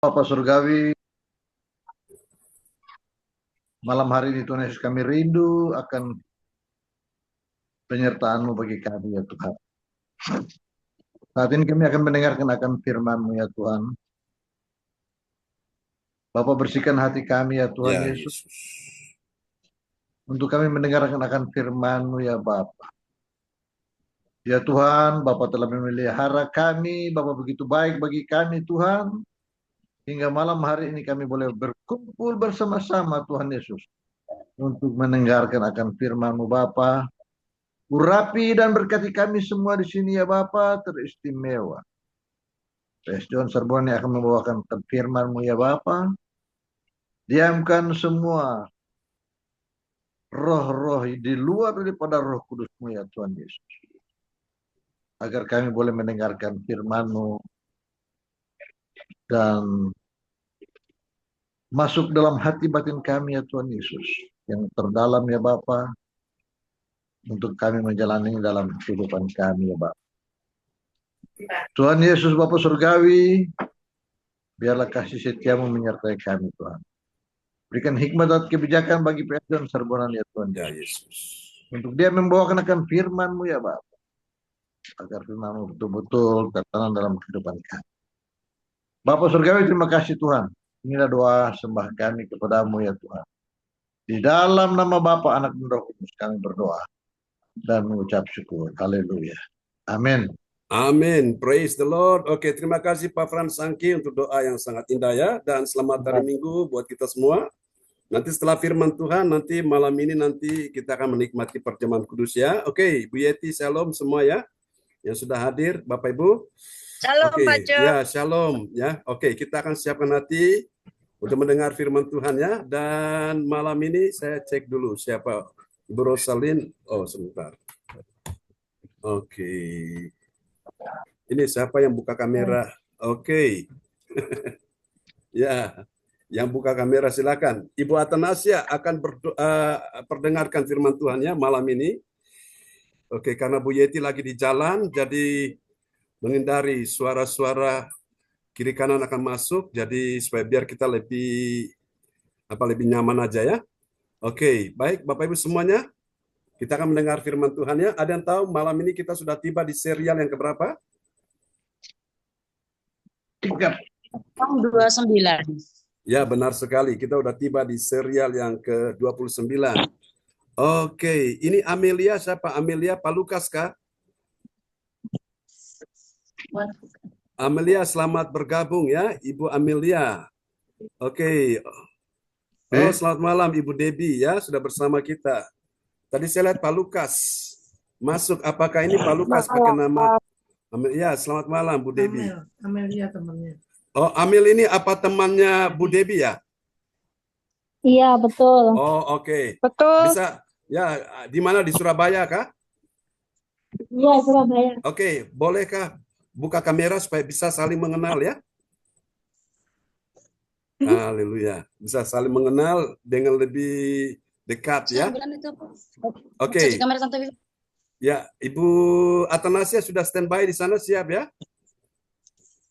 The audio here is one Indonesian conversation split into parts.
Bapak Surgawi, malam hari ini Tuhan Yesus kami rindu akan penyertaan-Mu bagi kami ya Tuhan. Saat ini kami akan mendengarkan akan firman-Mu ya Tuhan. Bapak bersihkan hati kami ya Tuhan Ya, Yesus. Yesus. Untuk kami mendengarkan akan firman-Mu ya Bapa. Ya Tuhan, Bapak telah memelihara kami, Bapak begitu baik bagi kami Tuhan. Hingga malam hari ini kami boleh berkumpul bersama-sama Tuhan Yesus. Untuk mendengarkan akan firman-Mu Bapa. Urapi dan berkati kami semua di sini ya Bapa, teristimewa. Pres John Sarboni akan membawakan firman-Mu ya Bapa. Diamkan semua roh-roh di luar daripada Roh Kudus-Mu ya Tuhan Yesus. Agar kami boleh mendengarkan firman-Mu dan masuk dalam hati batin kami ya Tuhan Yesus. Yang terdalam ya Bapa, untuk kami menjalani dalam kehidupan kami ya Bapa. Tuhan Yesus Bapa Surgawi, biarlah kasih setiamu menyertai kami Tuhan. Berikan hikmat dan kebijakan bagi PS dan serbonan ya Tuhan Ya, Yesus. Yesus. Untuk dia membawakan akan firman-Mu ya Bapa. Agar firman-Mu betul-betul tertanam dalam kehidupan kami. Bapak Surgawi, terima kasih Tuhan. Inilah doa sembah kami kepadamu ya Tuhan. Di dalam nama Bapa, Anak, dan Roh Kudus kami berdoa dan mengucap syukur. Haleluya. Amin. Amin. Praise the Lord. Oke, terima kasih Pak Frans Sangki untuk doa yang sangat indah ya. Dan selamat hari Minggu buat kita semua. Nanti setelah firman Tuhan, nanti malam ini nanti kita akan menikmati perjamuan kudus ya. Oke, Bu Yeti, shalom semua ya. Yang sudah hadir, Bapak Ibu. Shalom, Oke, Pak Jo. ya shalom ya. Oke, kita akan siapkan hati untuk mendengar firman Tuhan ya. Dan malam ini saya cek dulu siapa Ibu Rosalin. Oh, sebentar. Oke. Ini siapa yang buka kamera? Oke. Ya, yang buka kamera silakan. Ibu Atanasia akan perdengarkan firman Tuhan ya malam ini. Oke, karena Bu Yeti lagi di jalan, jadi menghindari suara-suara kiri kanan akan masuk, jadi supaya biar kita lebih nyaman aja ya. Oke, baik Bapak Ibu semuanya, kita akan mendengar firman Tuhan ya. Ada yang tahu malam ini kita sudah tiba di serial yang keberapa? 29. Ya, benar sekali. Kita udah tiba di serial yang ke-29. Oke, ini Amelia siapa? Amelia Pak Lukas kah? Amelia, selamat bergabung ya, Ibu Amelia. Oke. Oh, selamat malam Ibu Debbie ya, sudah bersama kita. Tadi saya lihat Pak Lukas masuk. Apakah ini Pak Lukas pakai nama Amelia? Selamat malam Bu Debbie. Amelia temannya. Oh, Amel ini apa temannya Bu Debbie ya? Iya, betul. Oh, oke. Betul. Bisa ya, di mana di Surabaya kah? Iya, Surabaya. Oke, bolehkah buka kamera supaya bisa saling mengenal ya? Haleluya. Bisa saling mengenal dengan lebih dekat ya. Oke. Ya, Ibu Atanasia sudah standby di sana, siap ya?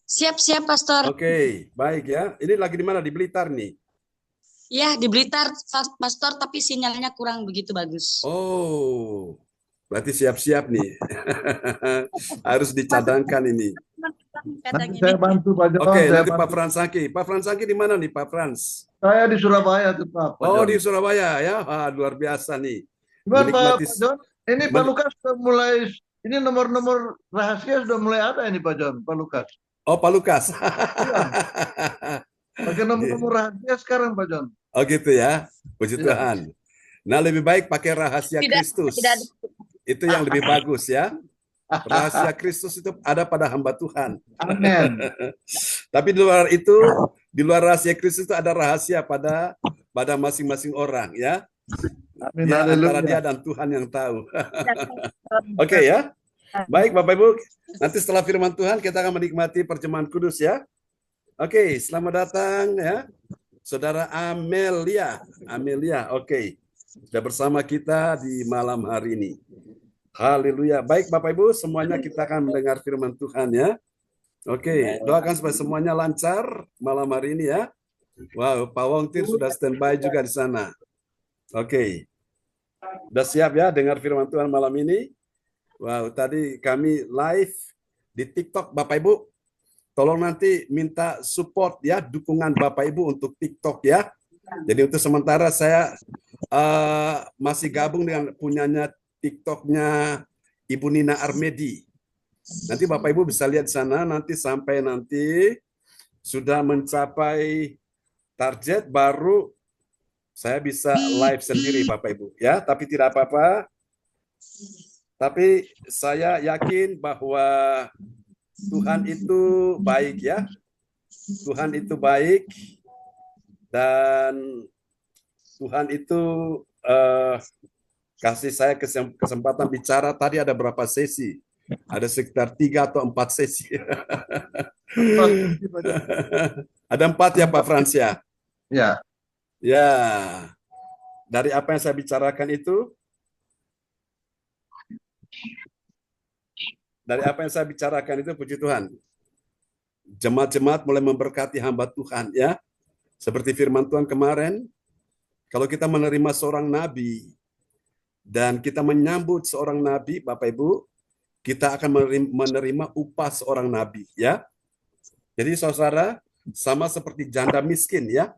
Siap, Pastor. Oke, baik ya. Ini lagi di mana? Di Blitar nih? Ya, di Blitar, Pastor, tapi sinyalnya kurang begitu bagus. Oh, berarti siap-siap nih. Harus dicadangkan ini. Nanti saya bantu Pak John. Oke, nanti Pak Frans Saki. Pak Frans Saki di mana nih Pak Frans? Saya di Surabaya tetap Pak Oh, John. di Surabaya ya. Wah, luar biasa nih. Gimana Pak John? Ini Pak Lukas sudah mulai, ini nomor-nomor rahasia sudah mulai ada ini Pak John, Pak Lukas. Oh, Pak Lukas. Pakai nomor-nomor rahasia sekarang Pak John. Oh gitu ya. Puji Tuhan. Nah, lebih baik pakai rahasia Kristus. Itu yang lebih bagus ya. Rahasia Kristus itu ada pada hamba Tuhan. Amin. Tapi di luar itu, di luar rahasia Kristus itu ada rahasia pada masing-masing orang ya. Amin. Ya, antara dia dan Tuhan yang tahu. Oke ya. Baik Bapak Ibu, nanti setelah firman Tuhan kita akan menikmati perjamuan kudus ya. Oke, selamat datang ya. Saudara Amelia. Amelia, oke. Sudah bersama kita di malam hari ini. Haleluya. Baik Bapak Ibu, semuanya kita akan mendengar firman Tuhan ya. Oke, doakan supaya semuanya lancar malam hari ini ya. Wow, Pak Wongtir sudah standby juga di sana. Oke, sudah siap ya dengar firman Tuhan malam ini? Wow, tadi kami live di TikTok, Bapak Ibu. Tolong nanti minta support ya, dukungan Bapak Ibu untuk TikTok ya. Jadi untuk sementara saya masih gabung dengan punyanya TikToknya Ibu Nina Armedi. Nanti Bapak Ibu bisa lihat di sana, nanti sampai nanti sudah mencapai target baru saya bisa live sendiri Bapak Ibu ya, tapi tidak apa-apa. Tapi saya yakin bahwa Tuhan itu baik ya. Tuhan itu baik dan Tuhan itu kasih saya kesempatan bicara. Tadi ada berapa sesi? Ada sekitar 3 atau 4 sesi. Ada 4 ya Pak Frans ya? Ya, Ya. Dari apa yang saya bicarakan itu? Dari apa yang saya bicarakan itu, puji Tuhan. Jemaat-jemaat mulai memberkati hamba Tuhan ya. Seperti firman Tuhan kemarin, kalau kita menerima seorang nabi dan kita menyambut seorang nabi, Bapak Ibu, kita akan menerima upah seorang nabi ya. Jadi saudara, sama seperti janda miskin ya.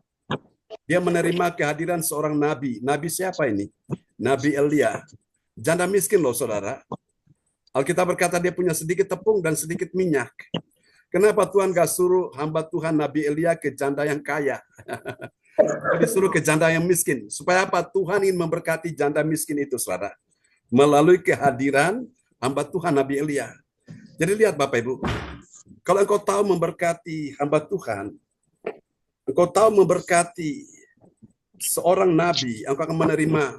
Dia menerima kehadiran seorang nabi. Nabi siapa ini? Nabi Elia. Janda miskin loh saudara. Alkitab berkata dia punya sedikit tepung dan sedikit minyak. Kenapa Tuhan gak suruh hamba Tuhan Nabi Elia ke janda yang kaya? Disuruh ke janda yang miskin. Supaya apa? Tuhan ingin memberkati janda miskin itu, saudara. Melalui kehadiran hamba Tuhan Nabi Elia. Jadi lihat Bapak Ibu. Kalau engkau tahu memberkati hamba Tuhan, engkau tahu memberkati seorang nabi, engkau akan menerima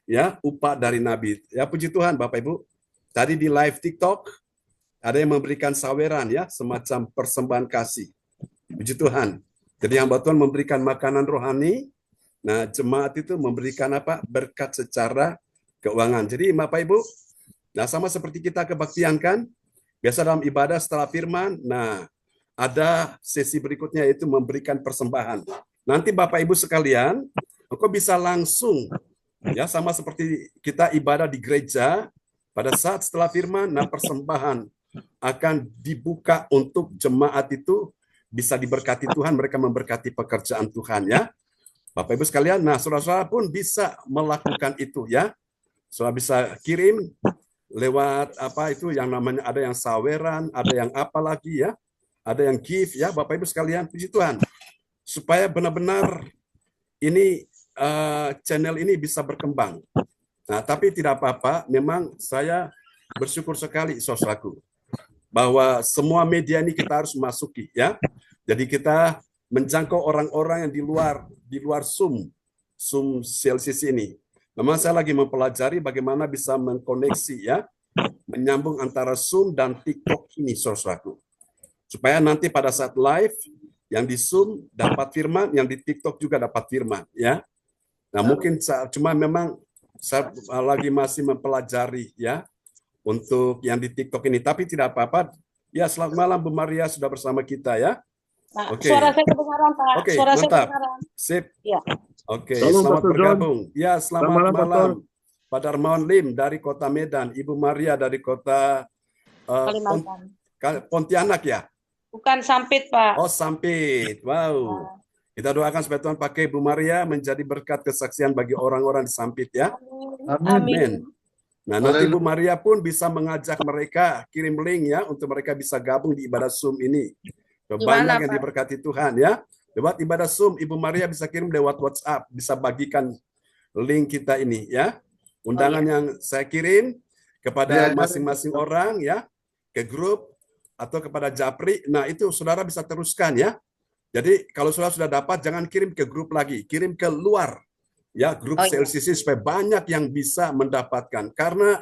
ya upah dari nabi. Ya puji Tuhan Bapak Ibu. Tadi di live TikTok ada yang memberikan saweran ya, semacam persembahan kasih. Puji Tuhan. Jadi hamba Tuhan memberikan makanan rohani. Nah, jemaat itu memberikan apa? Berkat secara keuangan. Jadi Bapak Ibu, nah sama seperti kita kebaktian kan? Biasa dalam ibadah setelah firman, nah ada sesi berikutnya yaitu memberikan persembahan. Nanti Bapak Ibu sekalian, engkau bisa langsung ya sama seperti kita ibadah di gereja, pada saat setelah firman, nah persembahan akan dibuka untuk jemaat itu bisa diberkati Tuhan, mereka memberkati pekerjaan Tuhan ya. Bapak Ibu sekalian, nah saudara-saudara pun bisa melakukan itu ya. Saudara bisa kirim lewat apa itu yang namanya ada yang saweran, ada yang apa lagi ya, ada yang gift ya, Bapak Ibu sekalian, puji Tuhan. Supaya benar-benar ini channel ini bisa berkembang. Nah, tapi tidak apa-apa, memang saya bersyukur sekali saudaraku bahwa semua media ini kita harus masuki ya. Jadi kita menjangkau orang-orang yang di luar Zoom CLCC ini. Memang saya lagi mempelajari bagaimana bisa mengkoneksi ya, menyambung antara Zoom dan TikTok ini saudaraku. Supaya nanti pada saat live yang di Zoom dapat firman, yang di TikTok juga dapat firman ya. Nah, mungkin cuma memang saya lagi masih mempelajari ya untuk yang di TikTok ini, tapi tidak apa-apa. Ya, selamat malam Bu Maria sudah bersama kita ya. Pak, Oke. suara saya kedengaran, Pak. Oke, Suara saya mantap. kedengaran. Sip. Ya. Oke, Salam, selamat Pastor John. bergabung. Ya, selamat Selamat malam, malam. Pak Darmawan Lim dari Kota Medan, Ibu Maria dari Kota Kalimantan. Pontianak ya. Bukan Sampit, Pak. Oh, Sampit. Wow. Kita doakan supaya Tuhan pakai Bu Maria menjadi berkat kesaksian bagi orang-orang di Sampit ya. Amin. Nah, nanti Bu Maria pun bisa mengajak mereka, kirim link ya, untuk mereka bisa gabung di ibadah Zoom ini. Banyak yang diberkati Tuhan ya. Lewat ibadah Zoom, Ibu Maria bisa kirim lewat WhatsApp, bisa bagikan link kita ini ya. Undangan yang saya kirim kepada masing-masing orang ya, ke grup atau kepada Japri. Nah, itu saudara bisa teruskan ya. Jadi kalau saudara sudah dapat, jangan kirim ke grup lagi, kirim ke luar ya, grup CLCC supaya banyak yang bisa mendapatkan. Karena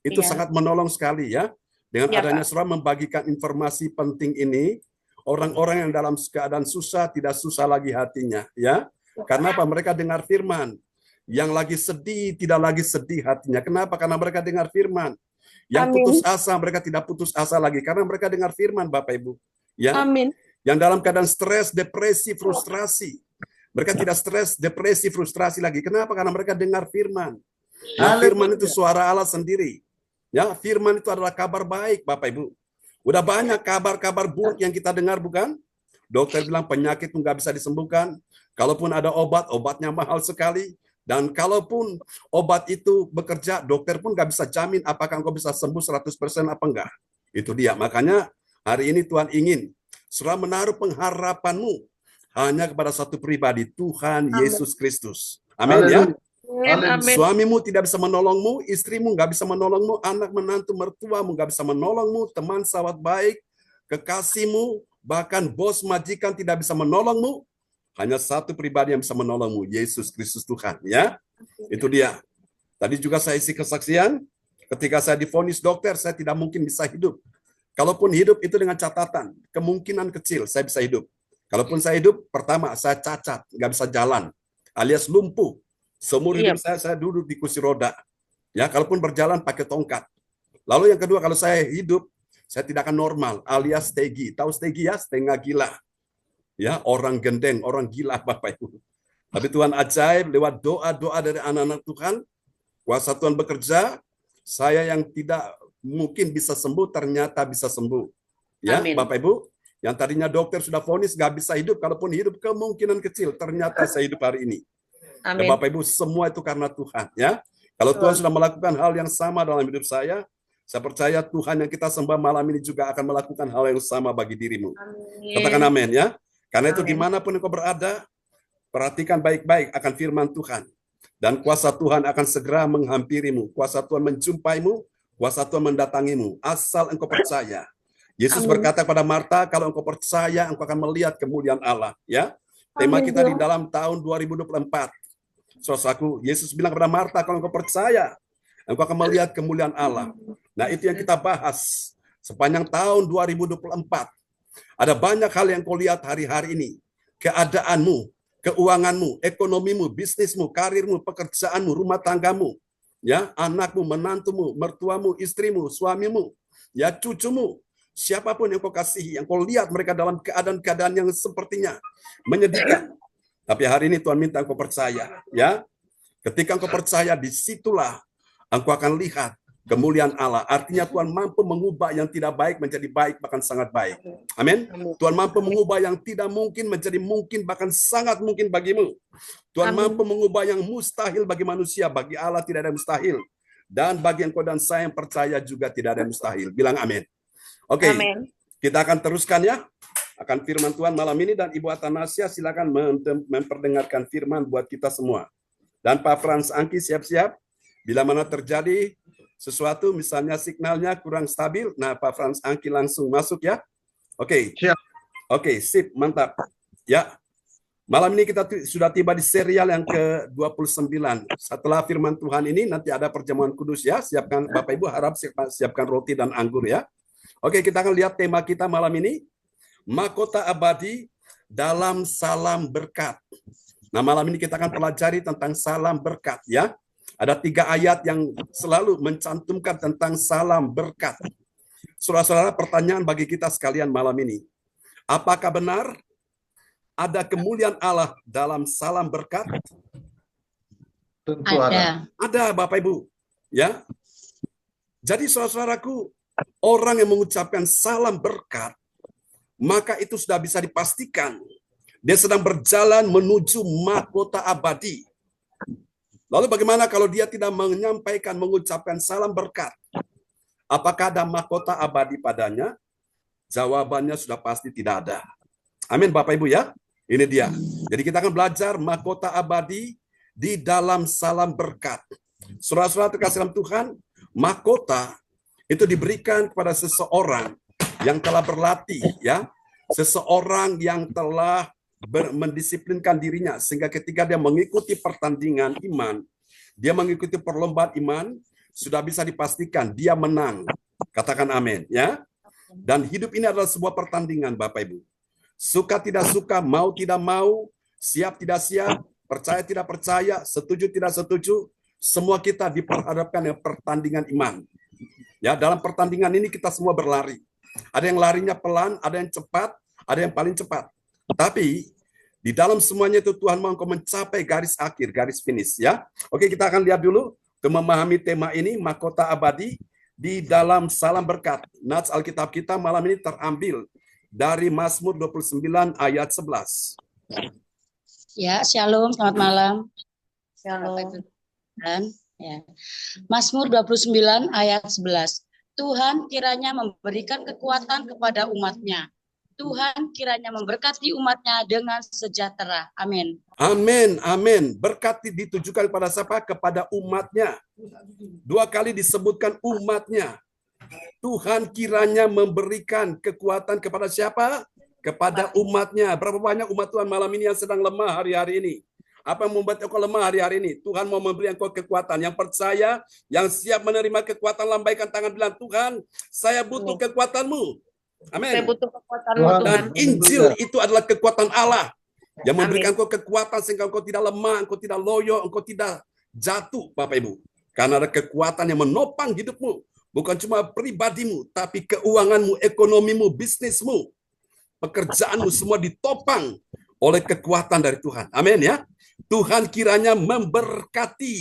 itu sangat menolong sekali ya. Dengan adanya saudara membagikan informasi penting ini, orang-orang yang dalam keadaan susah tidak susah lagi hatinya ya. Karena apa? Mereka dengar firman. Yang lagi sedih tidak lagi sedih hatinya. Kenapa? Karena mereka dengar firman. Yang putus asa mereka tidak putus asa lagi karena mereka dengar firman Bapak Ibu. Ya, Amin. yang dalam keadaan stres, depresi, frustrasi. Mereka tidak stres, depresi, frustrasi lagi. Kenapa? Karena mereka dengar firman. Nah, firman itu suara Allah sendiri. Ya, firman itu adalah kabar baik, Bapak Ibu. Udah banyak kabar-kabar buruk yang kita dengar, bukan? Dokter bilang penyakit itu nggak bisa disembuhkan. Kalaupun ada obat, obatnya mahal sekali. Dan kalaupun obat itu bekerja, dokter pun nggak bisa jamin apakah engkau bisa sembuh 100% apa enggak. Itu dia. Makanya hari ini Tuhan ingin surah menaruh pengharapanmu hanya kepada satu pribadi, Tuhan Yesus Kristus. Amin ya. Amin. Suamimu tidak bisa menolongmu, istrimu nggak bisa menolongmu, anak menantu mertuamu nggak bisa menolongmu, teman sahabat baik, kekasihmu, bahkan bos majikan tidak bisa menolongmu. Hanya satu pribadi yang bisa menolongmu, Yesus Kristus Tuhan. Ya, itu dia. Tadi juga saya isi kesaksian, ketika saya divonis dokter, saya tidak mungkin bisa hidup. Kalaupun hidup itu dengan catatan, kemungkinan kecil saya bisa hidup. Kalaupun saya hidup, pertama saya cacat, nggak bisa jalan, alias lumpuh. Seumur hidup saya duduk di kursi roda. Ya, kalaupun berjalan pakai tongkat. Lalu yang kedua, kalau saya hidup, saya tidak akan normal, alias stegi. Tahu stegi ya? Setengah gila. Ya, orang gendeng, orang gila Bapak Ibu. Tapi Tuhan ajaib lewat doa-doa dari anak-anak Tuhan, kuasa Tuhan bekerja, saya yang tidak mungkin bisa sembuh ternyata bisa sembuh. Ya, Amin. Bapak Ibu, yang tadinya dokter sudah vonis nggak bisa hidup, kalaupun hidup kemungkinan kecil, ternyata saya hidup hari ini. Ya, Amin. Bapak Ibu, semua itu karena Tuhan. Ya, kalau Tuhan sudah melakukan hal yang sama dalam hidup saya percaya Tuhan yang kita sembah malam ini juga akan melakukan hal yang sama bagi dirimu. Katakan amin ya. Karena itu dimanapun engkau berada, perhatikan baik-baik akan firman Tuhan. Dan kuasa Tuhan akan segera menghampirimu. Kuasa Tuhan menjumpaimu, kuasa Tuhan mendatangimu. Asal engkau percaya. Yesus berkata kepada Marta, kalau engkau percaya, engkau akan melihat kemuliaan Allah. Ya, tema kita di dalam tahun 2024. Saudaraku, Yesus bilang kepada Marta, kalau engkau percaya, engkau akan melihat kemuliaan Allah. Nah, itu yang kita bahas sepanjang tahun 2024. Ada banyak hal yang kau lihat hari-hari ini. Keadaanmu, keuanganmu, ekonomimu, bisnismu, karirmu, pekerjaanmu, rumah tanggamu, ya, anakmu, menantumu, mertuamu, istrimu, suamimu, ya, cucumu, siapapun yang kau kasihi, yang kau lihat mereka dalam keadaan-keadaan yang sepertinya menyedihkan. Tapi hari ini Tuhan minta engkau percaya, ya. Ketika engkau percaya, disitulah engkau akan lihat kemuliaan Allah. Artinya Tuhan mampu mengubah yang tidak baik menjadi baik, bahkan sangat baik. Amin. Tuhan mampu mengubah yang tidak mungkin menjadi mungkin, bahkan sangat mungkin bagimu. Tuhan mampu mengubah yang mustahil bagi manusia, bagi Allah tidak ada yang mustahil. Dan bagi engkau dan saya yang percaya juga tidak ada yang mustahil. Bilang amin. Oke, kita akan teruskan ya. Akan firman Tuhan malam ini, dan Ibu Atanasia silakan memperdengarkan firman buat kita semua. Dan Pak Frans Angki siap-siap. Bila mana terjadi sesuatu, misalnya signalnya kurang stabil, nah Pak Frans Angki langsung masuk ya. Oke. Siap. Oke, sip, mantap. Ya. Malam ini kita sudah tiba di serial yang ke-29. Setelah firman Tuhan ini nanti ada perjamuan kudus ya. Siapkan Bapak Ibu, harap siapkan roti dan anggur ya. Oke, kita akan lihat tema kita malam ini. Mahkota abadi dalam salam berkat. Nah, malam ini kita akan pelajari tentang salam berkat ya. Ada 3 ayat yang selalu mencantumkan tentang salam berkat. Saudara-saudara, pertanyaan bagi kita sekalian malam ini. Apakah benar ada kemuliaan Allah dalam salam berkat? Tentu ada. Ada, Bapak Ibu. Ya. Jadi saudara-saudaraku, orang yang mengucapkan salam berkat, maka itu sudah bisa dipastikan dia sedang berjalan menuju mahkota abadi. Lalu bagaimana kalau dia tidak mengucapkan salam berkat? Apakah ada mahkota abadi padanya? Jawabannya sudah pasti tidak ada. Amin Bapak Ibu ya. Ini dia. Jadi kita akan belajar mahkota abadi di dalam salam berkat. Saudara-saudara terkasih dalam Tuhan, mahkota itu diberikan kepada seseorang yang telah berlatih ya. Seseorang yang telah mendisiplinkan dirinya sehingga ketika dia mengikuti pertandingan iman, dia mengikuti perlombaan iman, sudah bisa dipastikan dia menang. Katakan amin ya. Dan hidup ini adalah sebuah pertandingan Bapak Ibu. Suka tidak suka, mau tidak mau, siap tidak siap, percaya tidak percaya, setuju tidak setuju, semua kita diperhadapkan dengan pertandingan iman. Ya, dalam pertandingan ini kita semua berlari. Ada yang larinya pelan, ada yang cepat, ada yang paling cepat. Tapi di dalam semuanya itu Tuhan mau engkau mencapai garis akhir, garis finish ya. Oke, kita akan lihat dulu untuk memahami tema ini, mahkota abadi di dalam salam berkat. Nats Alkitab kita malam ini terambil dari Mazmur 29 ayat 11. Ya, shalom, selamat malam. Shalom. Dan ya. Mazmur 29 ayat 11. Tuhan kiranya memberikan kekuatan kepada umatnya. Tuhan kiranya memberkati umatnya dengan sejahtera. Amin. Amin, amin. Berkat ditujukan kepada siapa? Kepada umatnya. 2 kali disebutkan umatnya. Tuhan kiranya memberikan kekuatan kepada siapa? Kepada umatnya. Berapa banyak umat Tuhan malam ini yang sedang lemah hari-hari ini? Apa yang membuat engkau lemah hari-hari ini? Tuhan mau memberi engkau kekuatan. Yang percaya, yang siap menerima kekuatan, lambaikan tangan bilang, Tuhan, saya butuh kekuatan-Mu. Amin. Saya butuh kekuatan-Mu, Tuhan. Tuhan. Dan Injil itu adalah kekuatan Allah yang memberikan Amin. engkau kekuatan sehingga engkau tidak lemah, engkau tidak loyo, engkau tidak jatuh, Bapak Ibu. Karena ada kekuatan yang menopang hidupmu. Bukan cuma pribadimu, tapi keuanganmu, ekonomimu, bisnismu, pekerjaanmu semua ditopang oleh kekuatan dari Tuhan. Amin ya. Tuhan kiranya memberkati.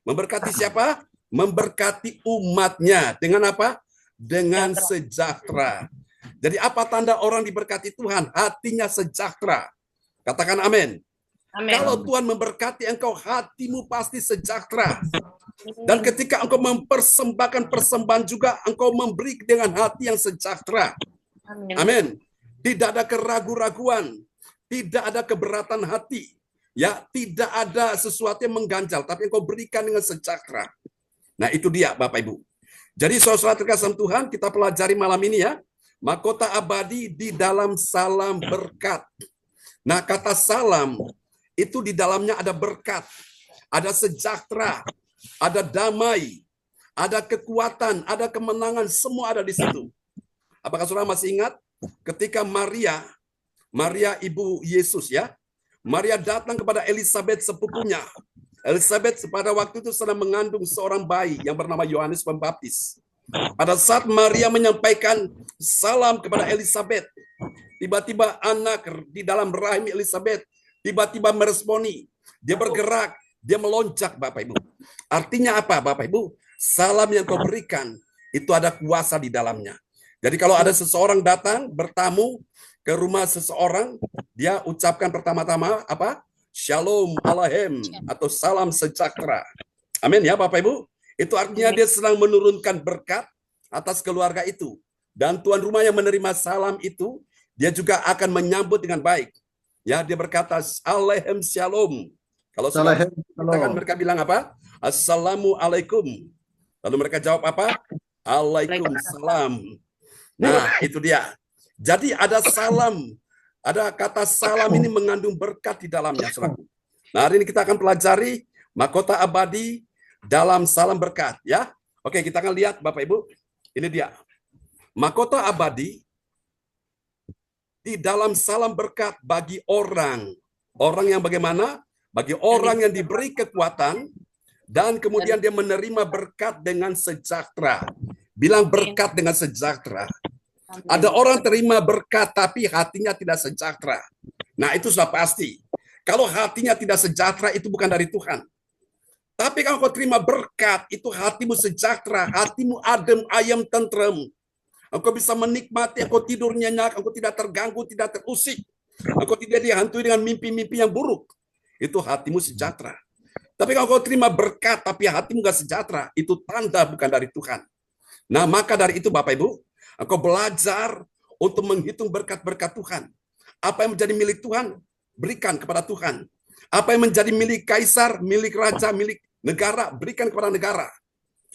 Memberkati siapa? Memberkati umatnya. Dengan apa? Dengan sejahtera. Jadi apa tanda orang diberkati Tuhan? Hatinya sejahtera. Katakan amin. Amin. Kalau Tuhan memberkati engkau, hatimu pasti sejahtera. Dan ketika engkau mempersembahkan persembahan juga, engkau memberi dengan hati yang sejahtera. Amin. Amin. Tidak ada keraguan-raguan, tidak ada keberatan hati. Ya, tidak ada sesuatu yang mengganjal, tapi engkau berikan dengan sejahtera. Nah, itu dia Bapak Ibu. Jadi saudara terkasih Tuhan, kita pelajari malam ini ya. Mahkota abadi di dalam salam berkat. Nah, kata salam itu di dalamnya ada berkat, ada sejahtera, ada damai, ada kekuatan, ada kemenangan, semua ada di situ. Apakah saudara masih ingat ketika Maria ibu Yesus ya, Maria datang kepada Elizabeth sepupunya. Elizabeth pada waktu itu sedang mengandung seorang bayi yang bernama Yohanes Pembaptis. Pada saat Maria menyampaikan salam kepada Elizabeth, tiba-tiba anak di dalam rahim Elizabeth tiba-tiba meresponi. Dia bergerak, dia melonjak Bapak Ibu. Artinya apa Bapak Ibu? Salam yang kau berikan itu ada kuasa di dalamnya. Jadi kalau ada seseorang datang bertamu ke rumah seseorang, dia ucapkan pertama-tama apa? Shalom Aleichem atau salam sejahtera. Amin ya Bapak Ibu. Itu artinya dia sedang menurunkan berkat atas keluarga itu. Dan tuan rumah yang menerima salam itu, dia juga akan menyambut dengan baik. Ya, dia berkata Aleichem Shalom. Kalau sudah kita kan mereka bilang apa? Assalamualaikum. Lalu mereka jawab apa? Waalaikumsalam. Nah, itu dia. Jadi ada salam, ada kata salam ini mengandung berkat di dalamnya, saudaraku. Nah, hari ini kita akan pelajari mahkota abadi dalam salam berkat, ya. Oke, kita akan lihat Bapak Ibu. Ini dia. Mahkota abadi di dalam salam berkat bagi orang yang bagaimana? Bagi orang yang diberi kekuatan dan kemudian dia menerima berkat dengan sejahtera. Bilang berkat dengan sejahtera. Ada orang terima berkat tapi hatinya tidak sejahtera. Nah, itu sudah pasti. Kalau hatinya tidak sejahtera itu bukan dari Tuhan. Tapi kalau kau terima berkat, itu hatimu sejahtera, hatimu adem, ayem, tentrem. Engkau bisa menikmati, engkau tidur nyenyak, engkau tidak terganggu, tidak terusik. Engkau tidak dihantui dengan mimpi-mimpi yang buruk. Itu hatimu sejahtera. Tapi kalau kau terima berkat tapi hatimu gak sejahtera, itu tanda bukan dari Tuhan. Nah, maka dari itu Bapak Ibu, engkau belajar untuk menghitung berkat-berkat Tuhan. Apa yang menjadi milik Tuhan, berikan kepada Tuhan. Apa yang menjadi milik kaisar, milik raja, milik negara, berikan kepada negara.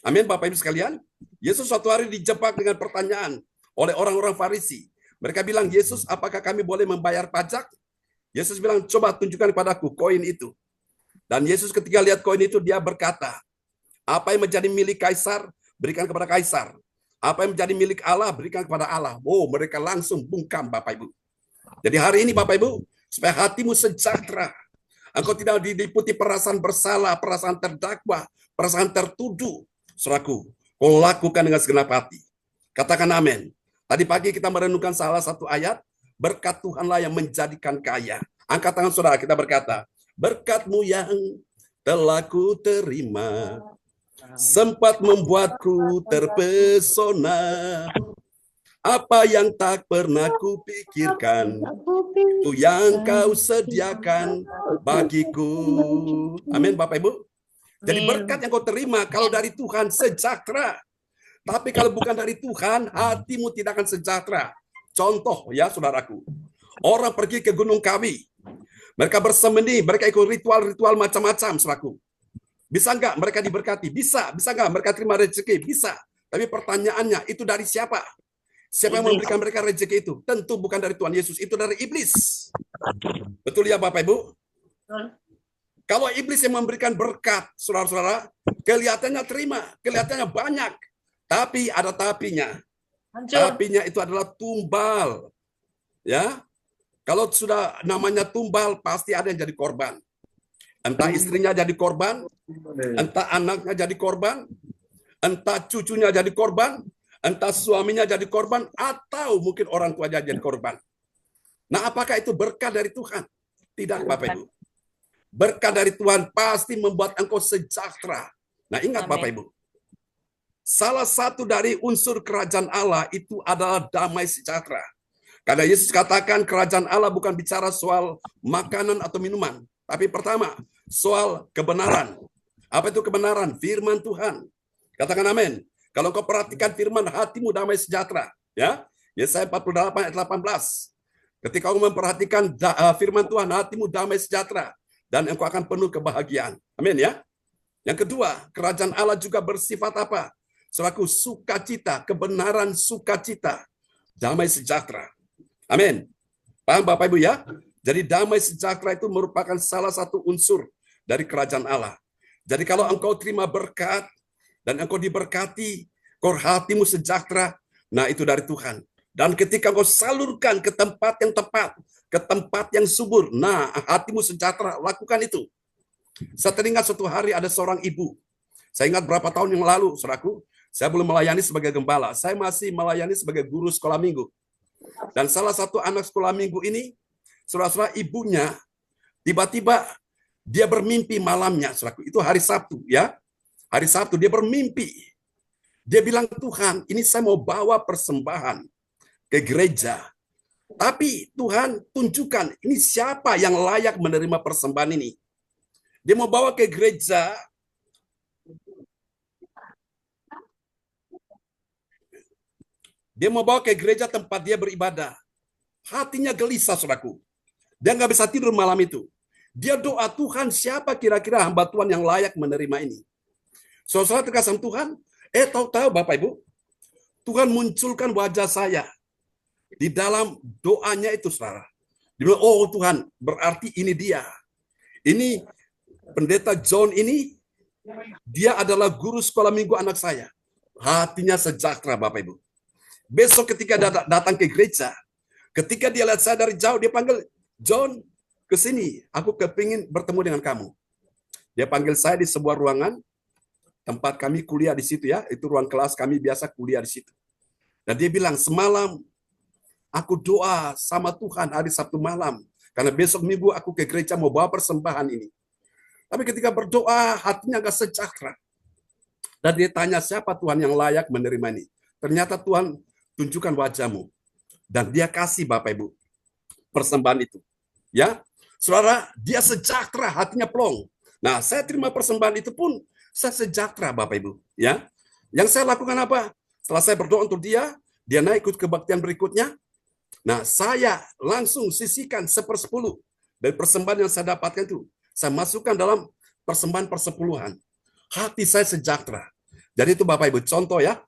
Amin Bapak Ibu sekalian. Yesus suatu hari dijebak dengan pertanyaan oleh orang-orang Farisi. Mereka bilang, Yesus, apakah kami boleh membayar pajak? Yesus bilang, coba tunjukkan kepadaku koin itu. Dan Yesus ketika lihat koin itu, dia berkata, apa yang menjadi milik kaisar, berikan kepada kaisar. Apa yang menjadi milik Allah, berikan kepada Allah. Oh, mereka langsung bungkam Bapak Ibu. Jadi hari ini Bapak Ibu, supaya hatimu sejahtera. Engkau tidak diliputi perasaan bersalah, perasaan terdakwa, perasaan tertuduh. Saudaraku, kau lakukan dengan segenap hati. Katakan amin. Tadi pagi kita merenungkan salah satu ayat, berkat Tuhanlah yang menjadikan kaya. Angkat tangan saudara, kita berkata, berkat-Mu yang telah ku terima, sempat membuatku terpesona. Apa yang tak pernah kupikirkan, itu yang Kau sediakan bagiku. Amin, Bapak Ibu. Jadi berkat yang kau terima, kalau dari Tuhan sejahtera. Tapi kalau bukan dari Tuhan, hatimu tidak akan sejahtera. Contoh ya saudaraku, orang pergi ke Gunung Kawi, mereka bersemedi, mereka ikut ritual-ritual macam-macam, saudaraku. Bisa enggak mereka diberkati? Bisa. Bisa enggak mereka terima rezeki? Bisa. Tapi pertanyaannya, itu dari siapa? Siapa yang memberikan mereka rezeki itu? Tentu bukan dari Tuhan Yesus, itu dari iblis. Betul ya Bapak Ibu? Kalau iblis yang memberikan berkat, saudara-saudara, kelihatannya terima, kelihatannya banyak. Tapi ada tapinya. Tapinya itu adalah tumbal. Ya, kalau sudah namanya tumbal, pasti ada yang jadi korban. Entah istrinya jadi korban, entah anaknya jadi korban, entah cucunya jadi korban, entah suaminya jadi korban, atau mungkin orang tuanya jadi korban. Nah, apakah itu berkat dari Tuhan? Tidak, Bapak Ibu. Berkat dari Tuhan pasti membuat engkau sejahtera. Nah, ingat Bapak Ibu, salah satu dari unsur kerajaan Allah itu adalah damai sejahtera. Karena Yesus katakan kerajaan Allah bukan bicara soal makanan atau minuman, tapi pertama, soal kebenaran. Apa itu kebenaran? Firman Tuhan. Katakan amin. Kalau kau perhatikan firman, hatimu damai sejahtera. Ya, Yesaya 48 ayat 18. Ketika kau memperhatikan firman Tuhan, hatimu damai sejahtera. Dan engkau akan penuh kebahagiaan. Amin ya. Yang kedua, kerajaan Allah juga bersifat apa? Selaku sukacita, kebenaran sukacita. Damai sejahtera. Amin. Paham Bapak Ibu ya? Jadi damai sejahtera itu merupakan salah satu unsur dari kerajaan Allah. Jadi kalau engkau terima berkat, dan engkau diberkati, kau hatimu sejahtera, nah itu dari Tuhan. Dan ketika engkau salurkan ke tempat yang tepat, ke tempat yang subur, nah hatimu sejahtera, lakukan itu. Saya teringat suatu hari ada seorang ibu. Saya ingat berapa tahun yang lalu, saudaraku, saya belum melayani sebagai gembala. Saya masih melayani sebagai guru sekolah minggu. Dan salah satu anak sekolah minggu ini, saudara-saudara, ibunya tiba-tiba dia bermimpi malamnya, saudaraku. Itu hari Sabtu, ya. Hari Sabtu dia bermimpi. Dia bilang, Tuhan, ini saya mau bawa persembahan ke gereja. Tapi Tuhan tunjukkan, ini siapa yang layak menerima persembahan ini. Dia mau bawa ke gereja. Dia mau bawa ke gereja tempat dia beribadah. Hatinya gelisah, saudaraku. Dia nggak bisa tidur malam itu. Dia doa, Tuhan, siapa kira-kira hamba Tuhan yang layak menerima ini. Saudara terkasih Tuhan, tahu-tahu Bapak Ibu, Tuhan munculkan wajah saya di dalam doanya itu, saudara. Dia bilang, oh Tuhan, berarti ini dia. Ini pendeta John ini, dia adalah guru sekolah minggu anak saya. Hatinya sejahtera, Bapak Ibu. Besok ketika datang ke gereja, ketika dia lihat saya dari jauh, dia panggil, John, ke sini, aku kepingin bertemu dengan kamu. Dia panggil saya di sebuah ruangan, tempat kami kuliah di situ ya, itu ruang kelas kami biasa kuliah di situ. Dan dia bilang, semalam aku doa sama Tuhan hari Sabtu malam, karena besok minggu aku ke gereja mau bawa persembahan ini. Tapi ketika berdoa, hatinya gak sejahtera. Dan dia tanya, siapa Tuhan yang layak menerima ini? Ternyata Tuhan tunjukkan wajahmu. Dan dia kasih Bapak Ibu persembahan itu. Ya, saudara, dia sejahtera, hatinya plong. Nah, saya terima persembahan itu pun, saya sejahtera Bapak Ibu. Ya, yang saya lakukan apa? Setelah saya berdoa untuk dia naik ikut kebaktian berikutnya. Nah, saya langsung sisihkan 1/10 dari persembahan yang saya dapatkan itu. Saya masukkan dalam persembahan persepuluhan. Hati saya sejahtera. Jadi itu Bapak Ibu, contoh ya.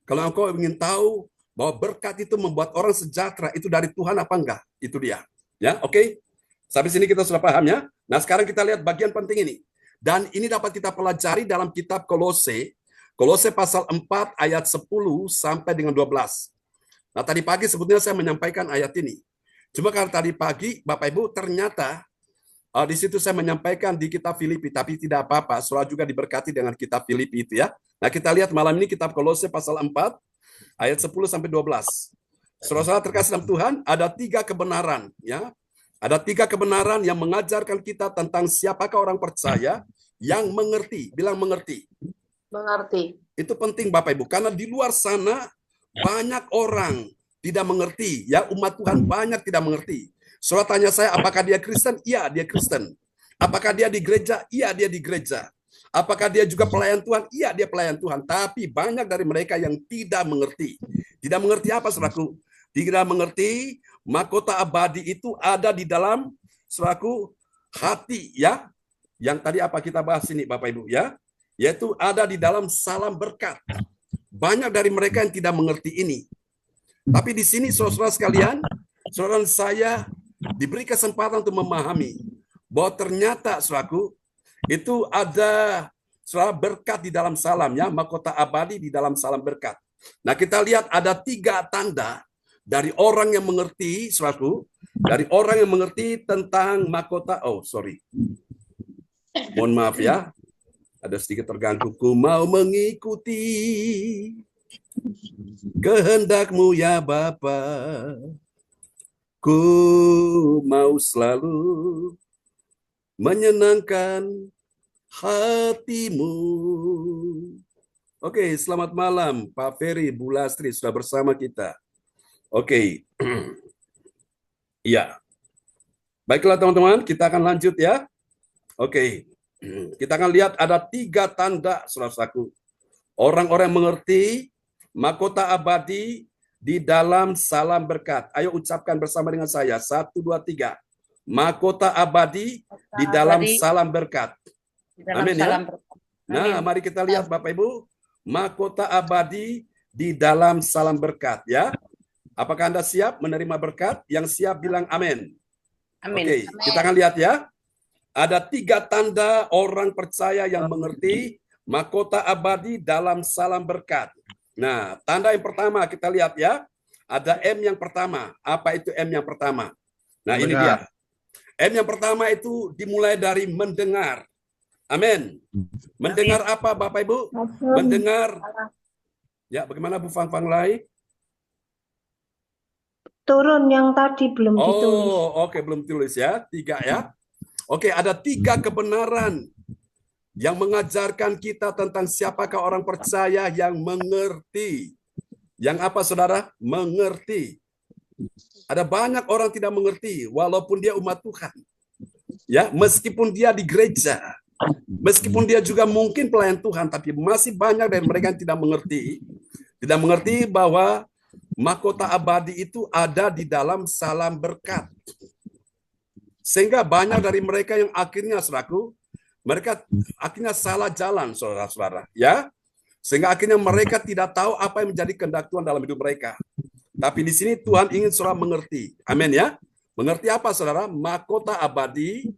Kalau engkau ingin tahu bahwa berkat itu membuat orang sejahtera, itu dari Tuhan apa enggak? Itu dia. Ya, oke. Sampai sini kita sudah paham ya. Nah, sekarang kita lihat bagian penting ini. Dan ini dapat kita pelajari dalam kitab Kolose. Kolose pasal 4 ayat 10 sampai dengan 12. Nah, tadi pagi sebetulnya saya menyampaikan ayat ini. Cuma karena tadi pagi, Bapak Ibu, ternyata di situ saya menyampaikan di kitab Filipi, tapi tidak apa-apa, saudara juga diberkati dengan kitab Filipi itu ya. Nah, kita lihat malam ini kitab Kolose pasal 4 ayat 10 sampai 12. Saudara-saudara terkasih dalam Tuhan, ada 3 kebenaran, ya. Ada 3 kebenaran yang mengajarkan kita tentang siapakah orang percaya yang mengerti. Bilang mengerti. Mengerti. Itu penting Bapak Ibu, karena di luar sana banyak orang tidak mengerti, ya, umat Tuhan banyak tidak mengerti. Saudara tanya saya, apakah dia Kristen? Iya, dia Kristen. Apakah dia di gereja? Iya, dia di gereja. Apakah dia juga pelayan Tuhan? Iya, dia pelayan Tuhan. Tapi banyak dari mereka yang tidak mengerti. Tidak mengerti apa, saudaraku? Tidak mengerti mahkota abadi itu ada di dalam, saudaraku, hati, ya. Yang tadi apa kita bahas ini, Bapak Ibu, ya. Yaitu ada di dalam salam berkat. Banyak dari mereka yang tidak mengerti ini. Tapi di sini, saudara sekalian, saudara saya diberi kesempatan untuk memahami bahwa ternyata, saudaraku, itu ada saudara berkat di dalam salam, ya, mahkota abadi di dalam salam berkat. Nah, kita lihat ada 3 tanda dari orang yang mengerti, saudaraku, dari orang yang mengerti tentang mahkota. Oh, sorry. Mohon maaf ya. Ada sedikit terganggu. Ku mau mengikuti kehendak-Mu ya Bapa. Ku mau selalu menyenangkan hati-Mu. Oke, selamat malam Pak Ferry, Bu Lastri sudah bersama kita. Oke. Iya. Baiklah teman-teman, kita akan lanjut ya. Oke. Kita akan lihat ada 3 tanda, saudaraku. Orang-orang yang mengerti mahkota abadi di dalam salam berkat. Ayo ucapkan bersama dengan saya. 1, 2, 3. Mahkota abadi di dalam salam berkat. Amin ya. Nah, mari kita lihat Bapak Ibu. Mahkota abadi di dalam salam berkat, ya. Apakah Anda siap menerima berkat? Yang siap bilang amin. Amin. Oke, kita akan lihat ya. Ada 3 tanda orang percaya yang mengerti mahkota abadi dalam salam berkat. Nah, tanda yang pertama kita lihat ya. Ada M yang pertama. Apa itu M yang pertama? Nah, ini dia. M yang pertama itu dimulai dari mendengar. Amin. Mendengar apa Bapak Ibu? Mendengar. Ya, bagaimana Bu Fang Lai? Turun yang tadi belum ditulis. Oh, oke, belum tulis ya. 3 ya. Oke, ada 3 kebenaran yang mengajarkan kita tentang siapakah orang percaya yang mengerti. Yang apa, saudara? Mengerti. Ada banyak orang tidak mengerti, walaupun dia umat Tuhan. Ya, meskipun dia di gereja, meskipun dia juga mungkin pelayan Tuhan, tapi masih banyak dari mereka yang tidak mengerti. Tidak mengerti bahwa mahkota abadi itu ada di dalam salam berkat. Sehingga banyak dari mereka yang akhirnya, saudaraku, mereka akhirnya salah jalan, saudara-saudara, ya. Sehingga akhirnya mereka tidak tahu apa yang menjadi kehendak Tuhan dalam hidup mereka. Tapi di sini Tuhan ingin saudara mengerti. Amin ya. Mengerti apa, saudara? Mahkota abadi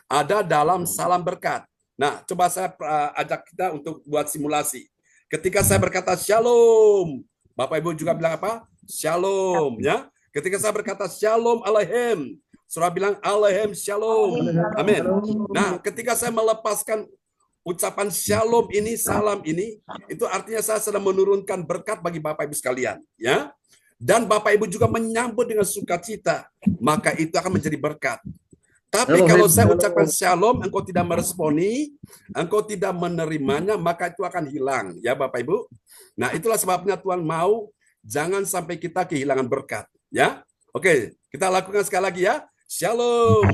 ada dalam salam berkat. Nah, coba saya ajak kita untuk buat simulasi. Ketika saya berkata shalom, Bapak Ibu juga bilang apa? Shalom, ya. Ketika saya berkata shalom aleichem, saudara bilang aleichem shalom. Amin. Nah, ketika saya melepaskan ucapan shalom ini, salam ini, itu artinya saya sedang menurunkan berkat bagi Bapak Ibu sekalian, ya. Dan Bapak Ibu juga menyambut dengan sukacita, maka itu akan menjadi berkat. Tapi kalau saya ucapkan shalom, engkau tidak meresponi, engkau tidak menerimanya, maka itu akan hilang, ya Bapak Ibu. Nah, itulah sebabnya Tuhan mau jangan sampai kita kehilangan berkat, ya. Oke, kita lakukan sekali lagi ya. Shalom.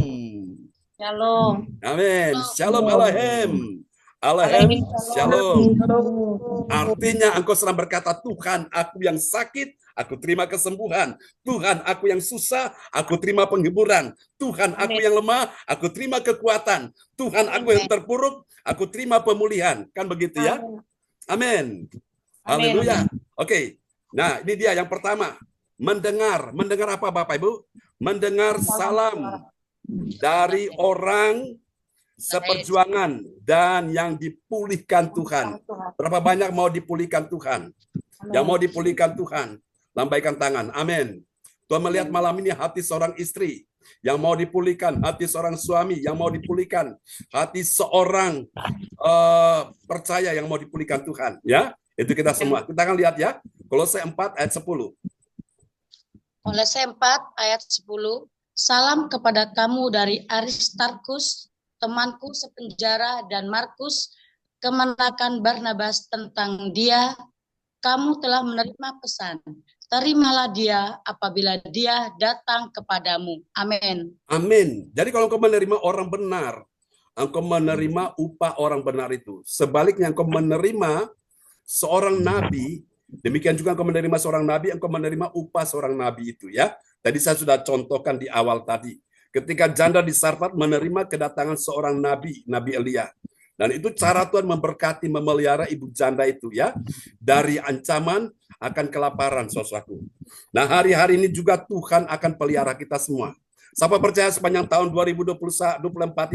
Shalom. Amin. Shalom aleichem. Aleichem shalom. Artinya engkau sedang berkata, Tuhan, aku yang sakit, aku terima kesembuhan. Tuhan, aku yang susah, aku terima penghiburan. Tuhan, aku yang lemah, aku terima kekuatan. Tuhan, aku yang terpuruk, aku terima pemulihan. Kan begitu ya? Amin. Haleluya. Oke. Nah, ini dia yang pertama. Mendengar. Mendengar apa Bapak Ibu? Mendengar salam dari orang seperjuangan dan yang dipulihkan Tuhan. Berapa banyak mau dipulihkan Tuhan? Yang mau dipulihkan Tuhan, lambaikan tangan. Amin. Tuhan melihat malam ini hati seorang istri yang mau dipulihkan, hati seorang suami yang mau dipulihkan, hati seorang percaya yang mau dipulihkan Tuhan. Ya, itu kita semua. Kita akan lihat ya. Kolose 4 ayat 10. Kolose 4 ayat 10. Salam kepada kamu dari Aristarkus, temanku sepenjara, dan Markus, kemenakan Barnabas. Tentang dia, kamu telah menerima pesan. Terimalah dia apabila dia datang kepadamu. Amin. Amin. Jadi kalau engkau menerima orang benar, engkau menerima upah orang benar itu. Sebaliknya engkau menerima seorang nabi, demikian juga engkau menerima seorang nabi, engkau menerima upah seorang nabi itu ya. Tadi saya sudah contohkan di awal tadi. Ketika janda di Sarfat menerima kedatangan seorang nabi, Nabi Elia. Dan itu cara Tuhan memberkati, memelihara ibu janda itu ya. Dari ancaman akan kelaparan, saudaraku. Nah, hari-hari ini juga Tuhan akan pelihara kita semua. Siapa percaya sepanjang tahun 2024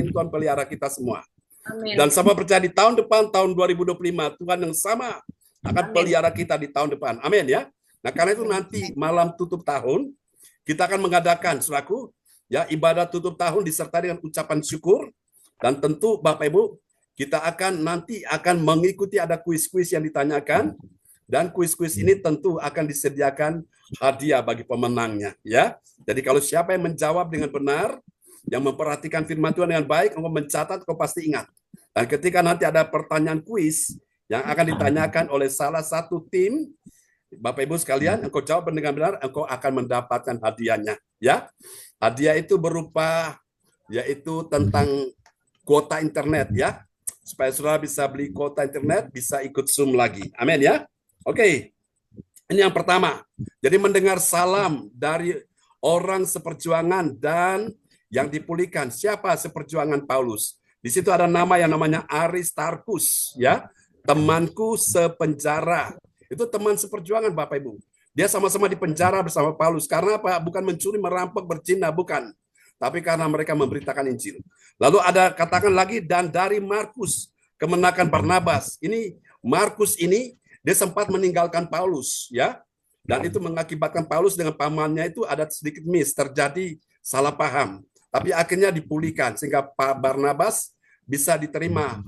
ini Tuhan pelihara kita semua. Amin. Dan siapa percaya di tahun depan, tahun 2025, Tuhan yang sama akan pelihara kita di tahun depan. Amin ya. Nah, karena itu nanti malam tutup tahun, kita akan mengadakan, saudaraku, ya, ibadah tutup tahun disertai dengan ucapan syukur. Dan tentu Bapak Ibu, kita nanti akan mengikuti ada kuis-kuis yang ditanyakan. Dan kuis-kuis ini tentu akan disediakan hadiah bagi pemenangnya. Ya. Jadi kalau siapa yang menjawab dengan benar, yang memperhatikan firman Tuhan dengan baik, engkau mencatat, engkau pasti ingat. Dan ketika nanti ada pertanyaan kuis yang akan ditanyakan oleh salah satu tim, Bapak Ibu sekalian, engkau jawab dengan benar, engkau akan mendapatkan hadiahnya. Ya, hadiah itu berupa, yaitu tentang kuota internet ya, supaya saudara bisa beli kuota internet, bisa ikut Zoom lagi. Amin ya. Oke, ini yang pertama. Jadi mendengar salam dari orang seperjuangan dan yang dipulihkan. Siapa seperjuangan Paulus? Di situ ada nama yang namanya Aristarkus, ya, temanku sepenjara. Itu teman seperjuangan Bapak Ibu. Dia sama-sama di penjara bersama Paulus. Karena apa? Bukan mencuri, merampok, berzina, bukan. Tapi karena mereka memberitakan Injil. Lalu ada katakan lagi, dan dari Markus, kemenakan Barnabas. Ini Markus ini, dia sempat meninggalkan Paulus, ya. Dan itu mengakibatkan Paulus dengan pamannya itu ada sedikit terjadi salah paham. Tapi akhirnya dipulihkan sehingga Pak Barnabas bisa diterima.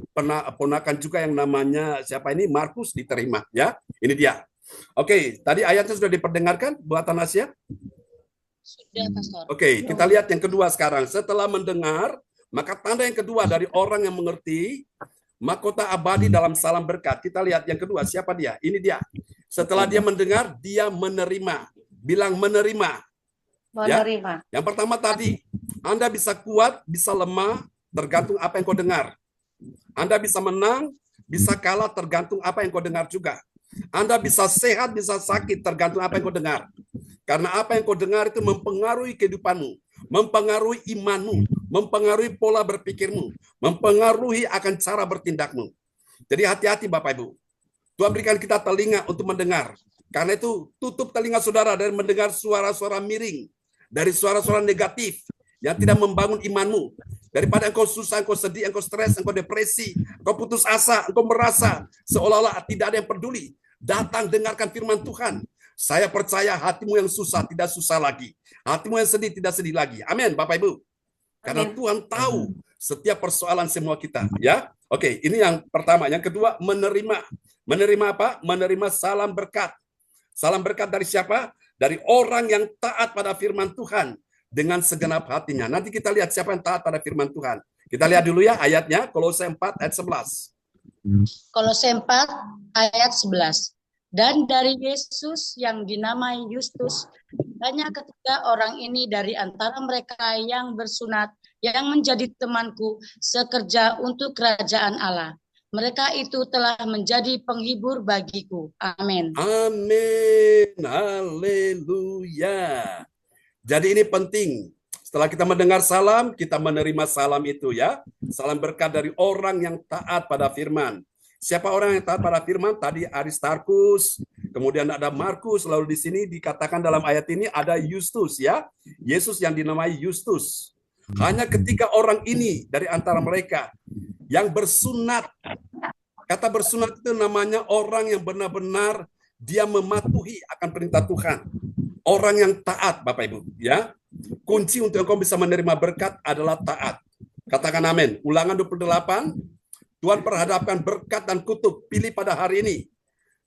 Ponakan juga yang namanya siapa ini? Markus diterima, ya. Ini dia. Oke, tadi ayatnya sudah diperdengarkan buat Atanasya? Sudah, Pastor. Oke, kita lihat yang kedua sekarang. Setelah mendengar, maka tanda yang kedua dari orang yang mengerti mahkota abadi dalam salam berkat. Kita lihat yang kedua, siapa dia? Ini dia. Setelah dia mendengar, dia menerima. Bilang menerima. Menerima. Ya? Yang pertama tadi, Anda bisa kuat, bisa lemah, tergantung apa yang kau dengar. Anda bisa menang, bisa kalah, tergantung apa yang kau dengar juga. Anda bisa sehat, bisa sakit, tergantung apa yang kau dengar. Karena apa yang kau dengar itu mempengaruhi kehidupanmu, mempengaruhi imanmu, mempengaruhi pola berpikirmu, mempengaruhi akan cara bertindakmu. Jadi hati-hati Bapak Ibu. Tuhan berikan kita telinga untuk mendengar. Karena itu tutup telinga saudara dari mendengar suara-suara miring, dari suara-suara negatif yang tidak membangun imanmu. Daripada engkau susah, engkau sedih, engkau stres, engkau depresi, engkau putus asa, engkau merasa seolah-olah tidak ada yang peduli. Datang dengarkan firman Tuhan. Saya percaya hatimu yang susah tidak susah lagi. Hatimu yang sedih tidak sedih lagi. Amin, Bapak Ibu. Karena Tuhan tahu setiap persoalan semua kita. Ya, oke. Ini yang pertama. Yang kedua, menerima. Menerima apa? Menerima salam berkat. Salam berkat dari siapa? Dari orang yang taat pada firman Tuhan dengan segenap hatinya. Nanti kita lihat siapa yang taat pada firman Tuhan. Kita lihat dulu ya ayatnya, Kolose 4 ayat 11. Kolose 4 ayat 11. Dan dari Yesus yang dinamai Justus, banyak ketiga orang ini dari antara mereka yang bersunat, yang menjadi temanku sekerja untuk kerajaan Allah. Mereka itu telah menjadi penghibur bagiku. Amin. Amin. Haleluya. Jadi ini penting. Setelah kita mendengar salam, kita menerima salam itu ya. Salam berkat dari orang yang taat pada firman. Siapa orang yang taat pada firman? Tadi Aristarkus, kemudian ada Markus, lalu di sini dikatakan dalam ayat ini ada Justus ya. Yesus yang dinamai Justus. Hanya ketiga orang ini dari antara mereka yang bersunat. Kata bersunat itu namanya orang yang benar-benar dia mematuhi akan perintah Tuhan. Orang yang taat, Bapak Ibu, ya. Kunci untuk engkau bisa menerima berkat adalah taat. Katakan amin. Ulangan 28. Tuhan perhadapkan berkat dan kutuk. Pilih pada hari ini.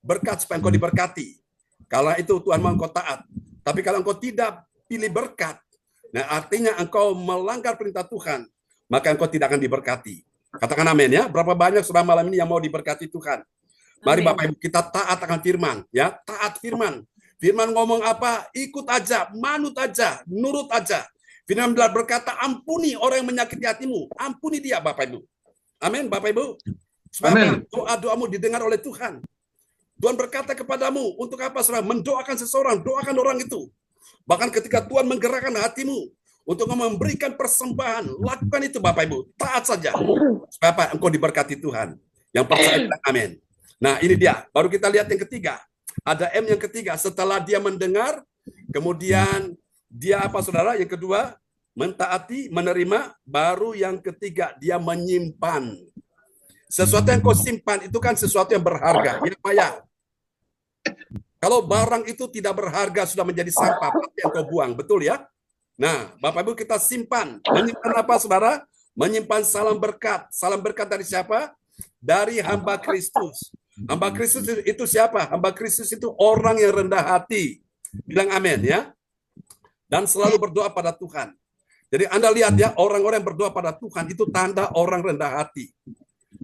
Berkat supaya engkau diberkati. Karena itu Tuhan mau engkau taat. Tapi kalau engkau tidak pilih berkat, nah artinya engkau melanggar perintah Tuhan, maka engkau tidak akan diberkati. Katakan amin ya. Berapa banyak saudara malam ini yang mau diberkati Tuhan? Mari Amin. Bapak Ibu kita taat akan firman, ya, taat firman. Firman ngomong apa? Ikut aja, manut aja, nurut aja. Firman berkata, ampuni orang yang menyakiti hatimu, ampuni dia Bapak Ibu. Amin Bapak Ibu. Supaya doa-doamu didengar oleh Tuhan. Tuhan berkata kepadamu, untuk apa saudara? Mendoakan seseorang, doakan orang itu. Bahkan ketika Tuhan menggerakkan hatimu untuk memberikan persembahan, lakukan itu Bapak Ibu. Taat saja. Supaya apa? Engkau diberkati Tuhan. Yang percaya bilang amin. Nah ini dia, baru kita lihat yang ketiga. Ada M yang ketiga, setelah dia mendengar, kemudian dia apa saudara? Yang kedua, mentaati, menerima, baru yang ketiga, dia menyimpan. Sesuatu yang kau simpan itu kan sesuatu yang berharga, ya Pak ya? Kalau barang itu tidak berharga, sudah menjadi sampah, pasti yang kau buang, betul ya? Nah, Bapak Ibu kita simpan. Menyimpan apa saudara? Menyimpan salam berkat. Salam berkat dari siapa? Dari hamba Kristus. Hamba Kristus itu siapa? Hamba Kristus itu orang yang rendah hati. Bilang amin ya. Dan selalu berdoa pada Tuhan. Jadi Anda lihat ya, orang-orang yang berdoa pada Tuhan itu tanda orang rendah hati.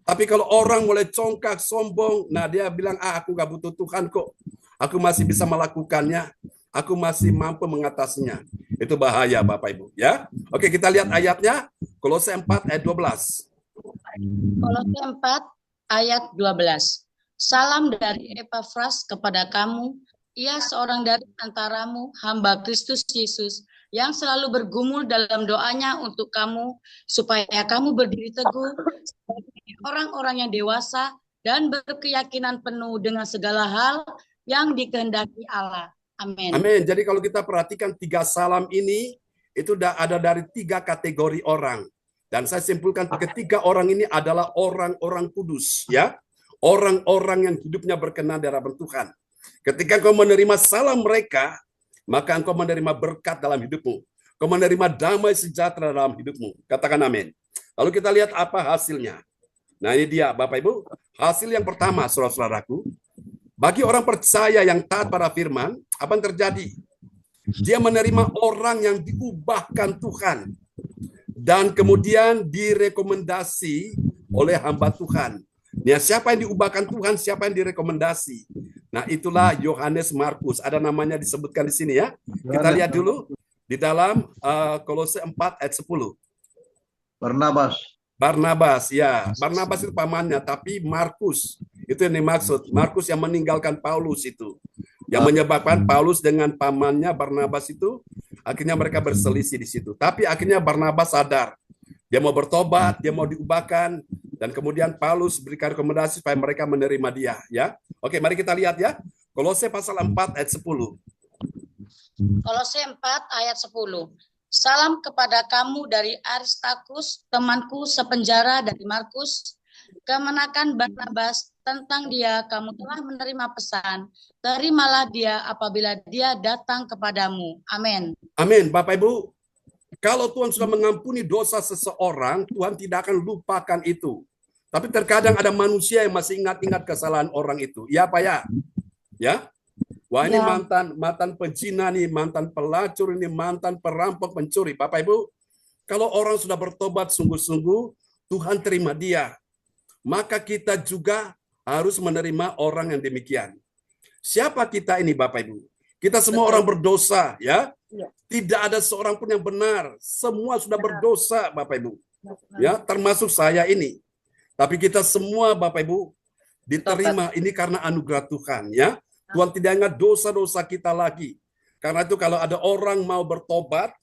Tapi kalau orang mulai congkak, sombong, nah dia bilang, aku gak butuh Tuhan kok. Aku masih bisa melakukannya. Aku masih mampu mengatasinya. Itu bahaya Bapak Ibu ya. Oke, kita lihat ayatnya. Kolose 4 ayat 12. Kolose 4 ayat 12. Salam dari Epafras kepada kamu, ia seorang dari antaramu, hamba Kristus Yesus, yang selalu bergumul dalam doanya untuk kamu, supaya kamu berdiri teguh sebagai orang-orang yang dewasa dan berkeyakinan penuh dengan segala hal yang dikehendaki Allah. Amin. Amin. Jadi kalau kita perhatikan 3 salam ini, itu ada dari 3 kategori orang. Dan saya simpulkan ketiga orang ini adalah orang-orang kudus, ya. Orang-orang yang hidupnya berkenan di hadapan Tuhan. Ketika engkau menerima salam mereka, maka engkau menerima berkat dalam hidupmu. Engkau menerima damai sejahtera dalam hidupmu. Katakan amin. Lalu kita lihat apa hasilnya. Nah ini dia Bapak Ibu. Hasil yang pertama, saudara-saudaraku. Bagi orang percaya yang taat pada firman, apa yang terjadi? Dia menerima orang yang diubahkan Tuhan. Dan kemudian direkomendasi oleh hamba Tuhan. Ya, siapa yang diubahkan Tuhan, siapa yang direkomendasi. Nah, itulah Yohanes Markus. Ada namanya disebutkan di sini ya. Kita lihat dulu di dalam Kolose 4 ayat 10. Barnabas, ya. Barnabas itu pamannya, tapi Markus itu yang dimaksud. Markus yang meninggalkan Paulus itu. Yang menyebabkan Paulus dengan pamannya Barnabas itu akhirnya mereka berselisih di situ. Tapi akhirnya Barnabas sadar. Dia mau bertobat, dia mau diubahkan, dan kemudian Paulus berikan rekomendasi supaya mereka menerima dia, ya. Oke, mari kita lihat ya. Kolose pasal 4 ayat 10. Kolose 4 ayat 10. Salam kepada kamu dari Aristarkus, temanku sepenjara dari Markus. Kemenakan Barnabas, tentang dia kamu telah menerima pesan. Terimalah dia apabila dia datang kepadamu. Amin. Amin, Bapak Ibu. Kalau Tuhan sudah mengampuni dosa seseorang, Tuhan tidak akan lupakan itu. Tapi terkadang ada manusia yang masih ingat-ingat kesalahan orang itu. Ya, Pak ya? Ya? Wah, ini mantan pezina nih, mantan pelacur ini, mantan perampok, pencuri. Bapak Ibu, kalau orang sudah bertobat sungguh-sungguh, Tuhan terima dia. Maka kita juga harus menerima orang yang demikian. Siapa kita ini, Bapak Ibu? Kita semua orang berdosa, ya. Tidak ada seorang pun yang benar. Semua sudah berdosa, Bapak Ibu. Ya, termasuk saya ini. Tapi kita semua, Bapak Ibu, diterima ini karena anugerah Tuhan, ya. Tuhan tidak ingat dosa-dosa kita lagi. Karena itu kalau ada orang mau bertobat,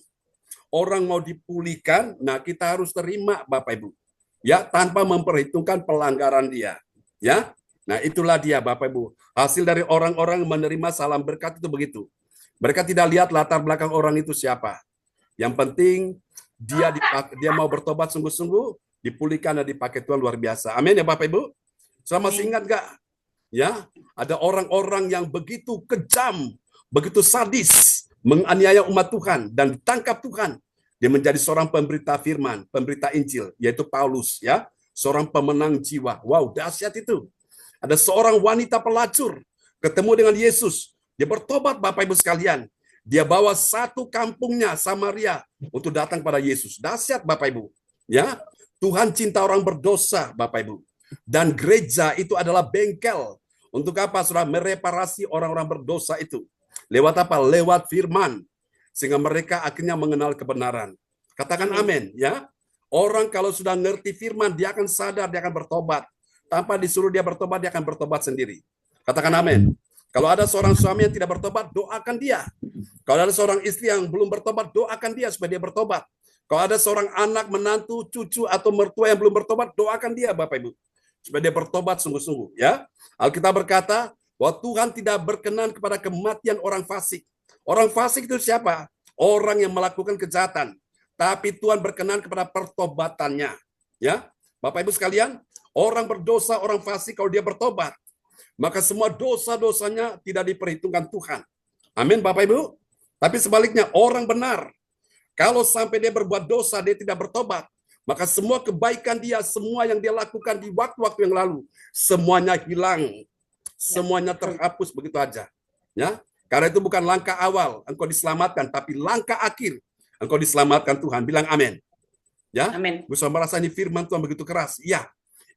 orang mau dipulihkan, nah kita harus terima, Bapak Ibu. Ya, tanpa memperhitungkan pelanggaran dia. Ya. Nah, itulah dia, Bapak Ibu. Hasil dari orang-orang menerima salam berkat itu begitu. Mereka tidak lihat latar belakang orang itu siapa. Yang penting dia mau bertobat sungguh-sungguh, dipulihkan dan dipakai Tuhan luar biasa. Amin ya Bapak Ibu. Saya masih ingat nggak? Ya, ada orang-orang yang begitu kejam, begitu sadis, menganiaya umat Tuhan dan ditangkap Tuhan. Dia menjadi seorang pemberita firman, pemberita Injil, yaitu Paulus, ya, seorang pemenang jiwa. Wow, dahsyat itu. Ada seorang wanita pelacur ketemu dengan Yesus. Dia bertobat, Bapak Ibu sekalian. Dia bawa satu kampungnya, Samaria, untuk datang pada Yesus. Dahsyat Bapak Ibu. Ya, Tuhan cinta orang berdosa, Bapak Ibu. Dan gereja itu adalah bengkel. Untuk apa? Saudara, mereparasi orang-orang berdosa itu. Lewat apa? Lewat firman. Sehingga mereka akhirnya mengenal kebenaran. Katakan amin, ya. Orang kalau sudah ngerti firman, dia akan sadar, dia akan bertobat. Tanpa disuruh dia bertobat, dia akan bertobat sendiri. Katakan amin. Kalau ada seorang suami yang tidak bertobat, doakan dia. Kalau ada seorang istri yang belum bertobat, doakan dia supaya dia bertobat. Kalau ada seorang anak, menantu, cucu, atau mertua yang belum bertobat, doakan dia, Bapak Ibu. Supaya dia bertobat sungguh-sungguh. Ya, Alkitab berkata bahwa Tuhan tidak berkenan kepada kematian orang fasik. Orang fasik itu siapa? Orang yang melakukan kejahatan. Tapi Tuhan berkenan kepada pertobatannya. Ya, Bapak Ibu sekalian, orang berdosa, orang fasik kalau dia bertobat, maka semua dosa-dosanya tidak diperhitungkan Tuhan. Amin, Bapak Ibu. Tapi sebaliknya, orang benar, kalau sampai dia berbuat dosa, dia tidak bertobat, maka semua kebaikan dia, semua yang dia lakukan di waktu-waktu yang lalu, semuanya hilang. Semuanya terhapus begitu aja. Ya, karena itu bukan langkah awal engkau diselamatkan, tapi langkah akhir engkau diselamatkan Tuhan. Bilang amin. Ya, Amin. bisa merasa ini firman Tuhan begitu keras. Ya,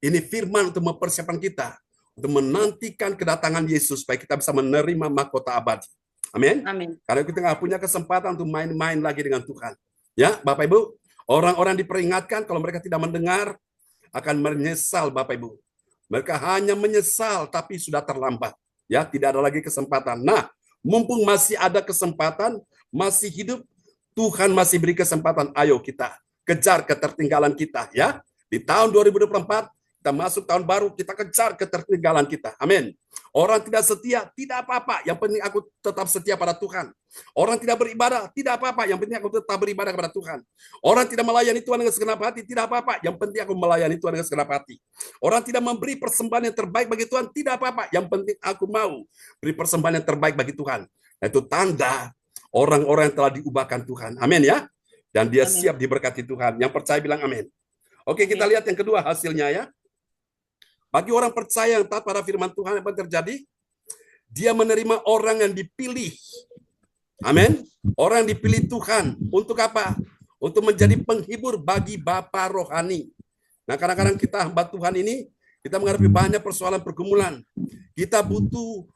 ini firman untuk mempersiapkan kita untuk menantikan kedatangan Yesus supaya kita bisa menerima mahkota abadi. Amin. Amin. Karena kita nggak punya kesempatan untuk main-main lagi dengan Tuhan. Ya, Bapak Ibu, orang-orang diperingatkan kalau mereka tidak mendengar akan menyesal, Bapak Ibu. Mereka hanya menyesal tapi sudah terlambat. Ya, tidak ada lagi kesempatan. Nah, mumpung masih ada kesempatan, masih hidup, Tuhan masih beri kesempatan. Ayo kita kejar ketertinggalan kita, ya. Di tahun 2024 kita masuk tahun baru, kita kejar ketertinggalan kita. Amin. Orang tidak setia, tidak apa-apa. Yang penting aku tetap setia pada Tuhan. Orang tidak beribadah, tidak apa-apa. Yang penting aku tetap beribadah kepada Tuhan. Orang tidak melayani Tuhan dengan segenap hati, tidak apa-apa. Yang penting aku melayani Tuhan dengan segenap hati. Orang tidak memberi persembahan yang terbaik bagi Tuhan, tidak apa-apa. Yang penting aku mau beri persembahan yang terbaik bagi Tuhan. Itu tanda orang-orang yang telah diubahkan Tuhan. Amin ya. Dan dia siap diberkati Tuhan. Yang percaya bilang amin. Oke, kita lihat yang kedua hasilnya ya. Bagi orang percaya yang taat pada firman Tuhan, apa yang terjadi? Dia menerima orang yang dipilih. Amin. Orang yang dipilih Tuhan. Untuk apa? Untuk menjadi penghibur bagi Bapa rohani. Nah, kadang-kadang kita hamba Tuhan ini, kita menghadapi banyak persoalan pergumulan. Kita butuh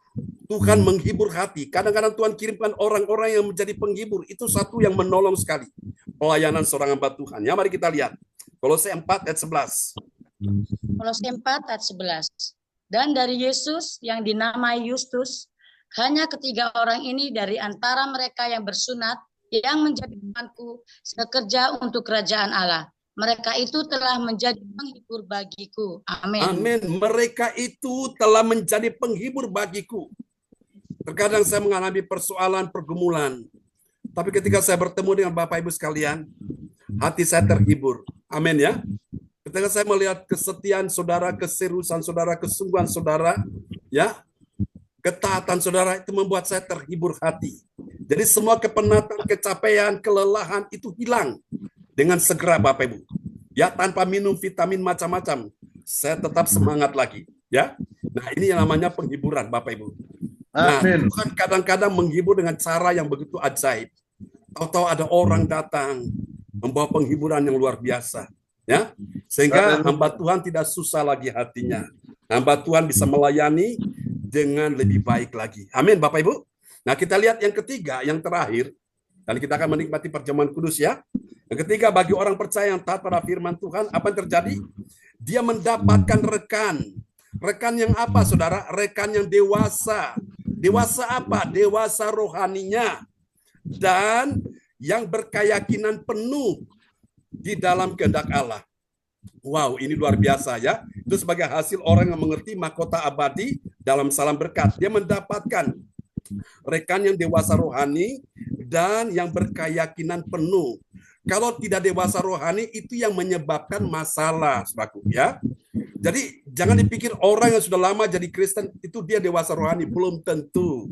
Tuhan menghibur hati. Kadang-kadang Tuhan kirimkan orang-orang yang menjadi penghibur. Itu satu yang menolong sekali. Pelayanan seorang hamba Tuhan. Ya, mari kita lihat. Kolose 4 ayat 11. Kolose 4 ayat 11. Dan dari Yesus yang dinamai Yustus, hanya ketiga orang ini dari antara mereka yang bersunat, yang menjadi temanku sekerja untuk kerajaan Allah. Mereka itu telah menjadi penghibur bagiku. Amin. Amin. Mereka itu telah menjadi penghibur bagiku. Terkadang saya mengalami persoalan pergumulan. Tapi ketika saya bertemu dengan Bapak Ibu sekalian, hati saya terhibur. Amin ya. Ketika saya melihat kesetiaan saudara, keseriusan saudara, kesungguhan saudara, ya, ketaatan saudara itu membuat saya terhibur hati. Jadi semua kepenatan, capaian, kelelahan itu hilang dengan segera Bapak Ibu. Ya, tanpa minum vitamin macam-macam, saya tetap semangat lagi. Ya, nah ini yang namanya penghiburan Bapak Ibu. Nah, Amin. Tuhan kadang-kadang menghibur dengan cara yang begitu ajaib. Tahu-tahu ada orang datang membawa penghiburan yang luar biasa. Ya, sehingga hamba Tuhan tidak susah lagi hatinya. Hamba Tuhan bisa melayani dengan lebih baik lagi. Amin, Bapak Ibu. Nah, kita lihat yang ketiga, yang terakhir, dan kita akan menikmati perjamuan kudus ya. Yang ketiga, bagi orang percaya yang taat pada firman Tuhan, apa yang terjadi? Dia mendapatkan rekan. Rekan yang apa, saudara? Rekan yang dewasa. Dewasa apa? Dewasa rohaninya. Dan yang berkeyakinan penuh di dalam kehendak Allah. Wow, ini luar biasa ya. Itu sebagai hasil orang yang mengerti mahkota abadi dalam salam berkat. Dia mendapatkan rekan yang dewasa rohani dan yang berkeyakinan penuh. Kalau tidak dewasa rohani, itu yang menyebabkan masalah, saudaraku ya. Jadi jangan dipikir orang yang sudah lama jadi Kristen itu dia dewasa rohani, belum tentu.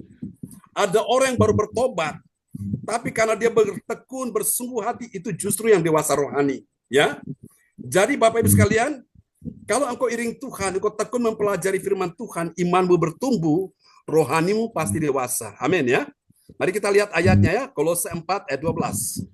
Ada orang yang baru bertobat, tapi karena dia bertekun, bersungguh hati, itu justru yang dewasa rohani, ya. Jadi Bapak Ibu sekalian, kalau engkau iring Tuhan, engkau tekun mempelajari firman Tuhan, imanmu bertumbuh, rohanimu pasti dewasa. Amin ya. Mari kita lihat ayatnya ya, Kolose 4 ayat 12.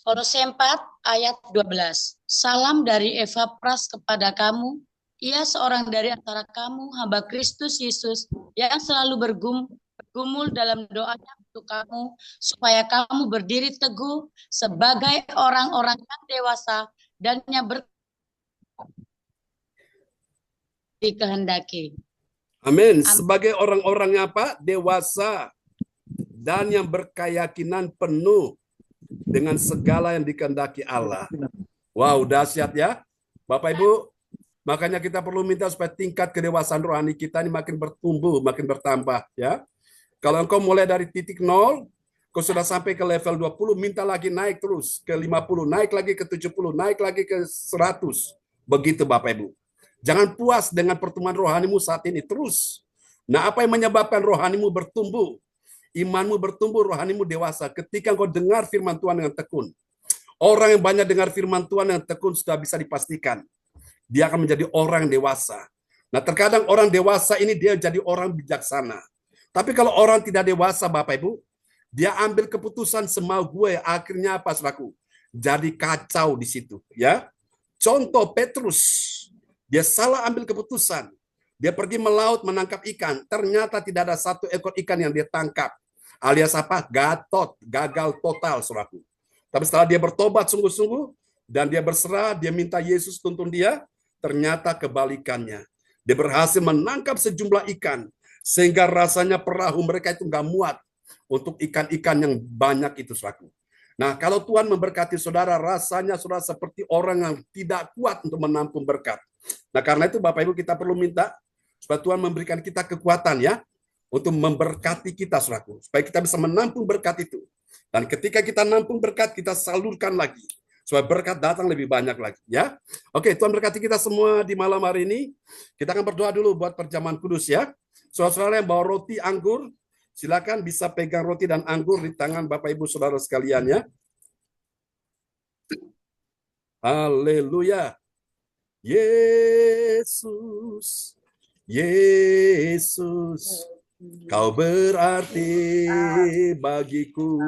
Kolose 4 ayat 12. Salam dari Epafras kepada kamu. Ia seorang dari antara kamu, hamba Kristus Yesus, yang selalu bergumul dalam doanya untuk kamu, supaya kamu berdiri teguh sebagai orang-orang yang dewasa dan yang dikehendaki. Amin. Sebagai orang-orang yang apa? Dewasa dan yang berkeyakinan penuh dengan segala yang dikehendaki Allah. Wow, dahsyat ya. Bapak Ibu, makanya kita perlu minta supaya tingkat kedewasaan rohani kita ini makin bertumbuh, makin bertambah ya. Kalau engkau mulai dari titik 0, kau sudah sampai ke level 20, minta lagi naik terus ke 50, naik lagi ke 70, naik lagi ke 100. Begitu Bapak Ibu. Jangan puas dengan pertumbuhan rohanimu saat ini terus. Nah, apa yang menyebabkan rohanimu bertumbuh? Imanmu bertumbuh, rohanimu dewasa. Ketika engkau dengar firman Tuhan dengan tekun. Orang yang banyak dengar firman Tuhan dengan tekun sudah bisa dipastikan. Dia akan menjadi orang dewasa. Nah, terkadang orang dewasa ini dia jadi orang bijaksana. Tapi kalau orang tidak dewasa, Bapak Ibu, dia ambil keputusan semau gue, akhirnya apa, saudaraku? Jadi kacau di situ, ya. Contoh Petrus, dia salah ambil keputusan. Dia pergi melaut menangkap ikan, ternyata tidak ada satu ekor ikan yang dia tangkap. Alias apa? Gagal total, saudaraku. Tapi setelah dia bertobat sungguh-sungguh, dan dia berserah, dia minta Yesus tuntun dia, ternyata kebalikannya. Dia berhasil menangkap sejumlah ikan, sehingga rasanya perahu mereka itu nggak muat untuk ikan-ikan yang banyak itu, saudaraku. Nah, kalau Tuhan memberkati saudara, rasanya saudara seperti orang yang tidak kuat untuk menampung berkat. Nah, karena itu Bapak Ibu kita perlu minta supaya Tuhan memberikan kita kekuatan ya, untuk memberkati kita, saudaraku. Supaya kita bisa menampung berkat itu. Dan ketika kita nampung berkat, kita salurkan lagi. Supaya berkat datang lebih banyak lagi. Ya. Oke, Tuhan berkati kita semua di malam hari ini. Kita akan berdoa dulu buat perjamuan kudus ya. Saudara-saudara yang bawa roti, anggur, silakan bisa pegang roti dan anggur di tangan Bapak Ibu Saudara sekalian ya. Haleluya. Yesus, Yesus, Kau berarti bagiku.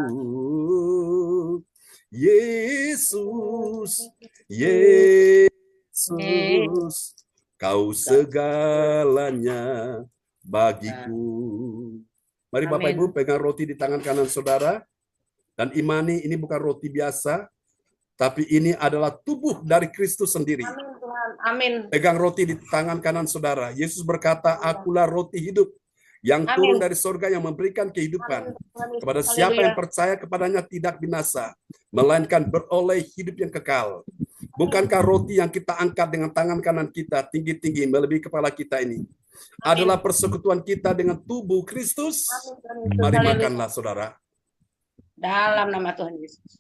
Yesus, Yesus, Kau segalanya bagiku. Mari Bapak Ibu pegang roti di tangan kanan saudara. Dan imani ini bukan roti biasa, tapi ini adalah tubuh dari Kristus sendiri. Amin Tuhan. Amin. Pegang roti di tangan kanan saudara. Yesus berkata, akulah roti hidup yang turun dari surga yang memberikan kehidupan. Kepada siapa yang percaya kepadanya tidak binasa, melainkan beroleh hidup yang kekal. Bukankah roti yang kita angkat dengan tangan kanan kita tinggi-tinggi melebihi kepala kita ini adalah persekutuan kita dengan tubuh Kristus? Mari makanlah saudara. Dalam nama Tuhan Yesus.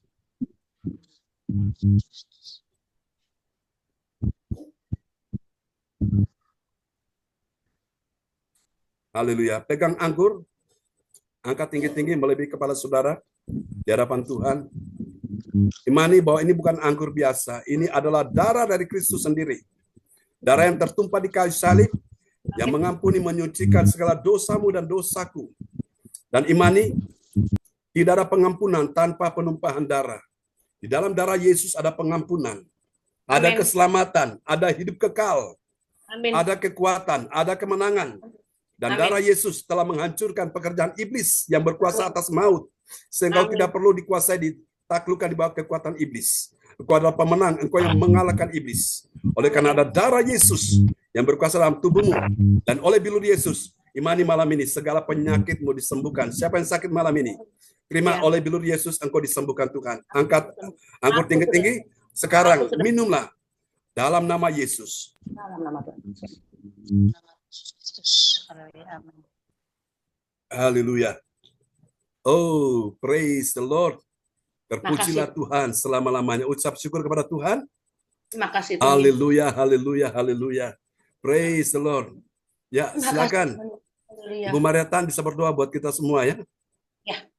Haleluya. Pegang anggur, angkat tinggi-tinggi melebihi kepala saudara di hadapan Tuhan. Imani bahwa ini bukan anggur biasa. Ini adalah darah dari Kristus sendiri. Darah yang tertumpah di kayu salib, yang mengampuni, menyucikan segala dosamu dan dosaku. Dan imani, tidak ada pengampunan tanpa penumpahan darah. Di dalam darah Yesus ada pengampunan, ada keselamatan, ada hidup kekal, ada kekuatan, ada kemenangan. Dan darah Yesus telah menghancurkan pekerjaan iblis yang berkuasa atas maut. Sehingga engkau tidak perlu dikuasai, ditaklukkan di bawah kekuatan iblis. Engkau adalah pemenang, engkau yang mengalahkan iblis. Oleh karena ada darah Yesus yang berkuasa dalam tubuhmu. Dan oleh bilur Yesus, imani malam ini, segala penyakitmu disembuhkan. Siapa yang sakit malam ini? Terima oleh bilur Yesus, engkau disembuhkan Tuhan. Angkat anggur tinggi-tinggi. Sekarang minumlah dalam nama Yesus. Dalam nama Tuhan Yesus. Haleluya. Oh, praise the Lord. Terpujilah Tuhan selama-lamanya. Ucap syukur kepada Tuhan. Terima kasih Tuhan. Haleluya, haleluya, haleluya. Praise the Lord. Ya, silakan. Haleluya. Ibu Mariatan bisa berdoa buat kita semua ya. Ya.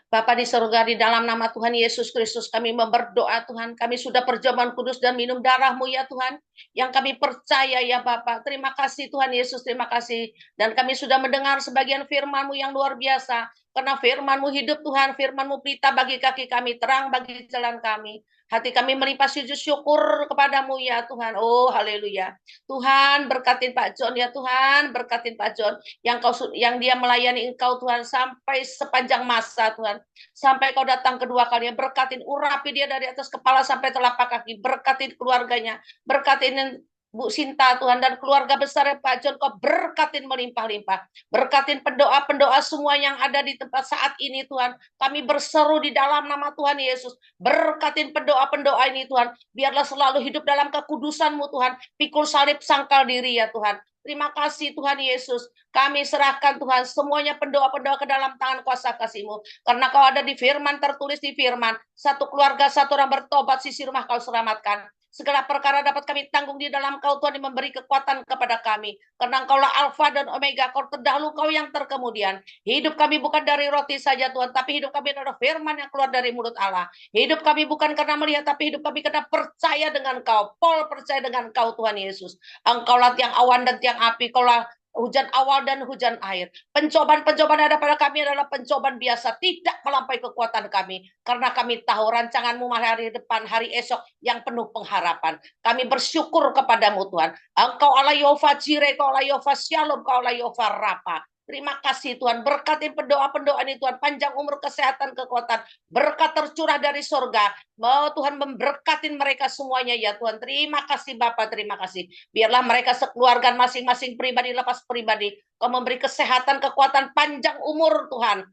Bapa di surga, di dalam nama Tuhan Yesus Kristus kami berdoa Tuhan. Kami sudah perjamuan kudus dan minum darah-Mu ya Tuhan. Yang kami percaya ya Bapa. Terima kasih Tuhan Yesus, terima kasih. Dan kami sudah mendengar sebagian firman-Mu yang luar biasa. Karena firman-Mu hidup Tuhan, firman-Mu pelita bagi kaki kami, terang bagi jalan kami. Hati kami melimpah sujud syukur kepadamu ya Tuhan. Oh haleluya. Tuhan berkatin Pak John ya Tuhan, berkatin Pak John yang dia melayani Engkau Tuhan sampai sepanjang masa Tuhan. Sampai Kau datang kedua kalinya, berkatin, urapi dia dari atas kepala sampai telapak kaki, berkatin keluarganya, berkatin Bu Sinta Tuhan dan keluarga besar Pak John, Kau berkatin melimpah-limpah. Berkatin pendoa-pendoa semua yang ada di tempat saat ini Tuhan. Kami berseru di dalam nama Tuhan Yesus. Berkatin pendoa-pendoa ini Tuhan. Biarlah selalu hidup dalam kekudusan-Mu Tuhan. Pikul salib sangkal diri ya Tuhan. Terima kasih Tuhan Yesus. Kami serahkan Tuhan semuanya pendoa-pendoa ke dalam tangan kuasa kasih-Mu. Karena Kau ada di firman, tertulis di firman. Satu keluarga, satu orang bertobat, sisi rumah Kau selamatkan. Segala perkara dapat kami tanggung di dalam Kau Tuhan, yang memberi kekuatan kepada kami. Karena Engkaulah Alfa dan Omega, Kau terdahulu, Kau yang terkemudian. Hidup kami bukan dari roti saja Tuhan, tapi hidup kami adalah firman yang keluar dari mulut Allah. Hidup kami bukan karena melihat, tapi hidup kami karena percaya dengan Kau. Paul percaya dengan Kau Tuhan Yesus. Engkaulah tiang awan dan tiang api, Kaulah hujan awal dan hujan air. Pencobaan-pencobaan ada pada kami adalah pencobaan biasa, tidak melampaui kekuatan kami. Karena kami tahu rancangan-Mu hari depan, hari esok yang penuh pengharapan. Kami bersyukur kepadamu Tuhan. Engkau Allah Yehova Jireh, Kau Allah Yehova Shalom, Kau Allah Yehova Rafa. Terima kasih Tuhan, berkati pendoa-pendoa ini Tuhan, panjang umur, kesehatan, kekuatan, berkat tercurah dari surga. Mau Tuhan memberkatin mereka semuanya ya Tuhan. Terima kasih Bapak, terima kasih. Biarlah mereka sekeluarga masing-masing pribadi, lepas pribadi. Kau memberi kesehatan, kekuatan, panjang umur Tuhan.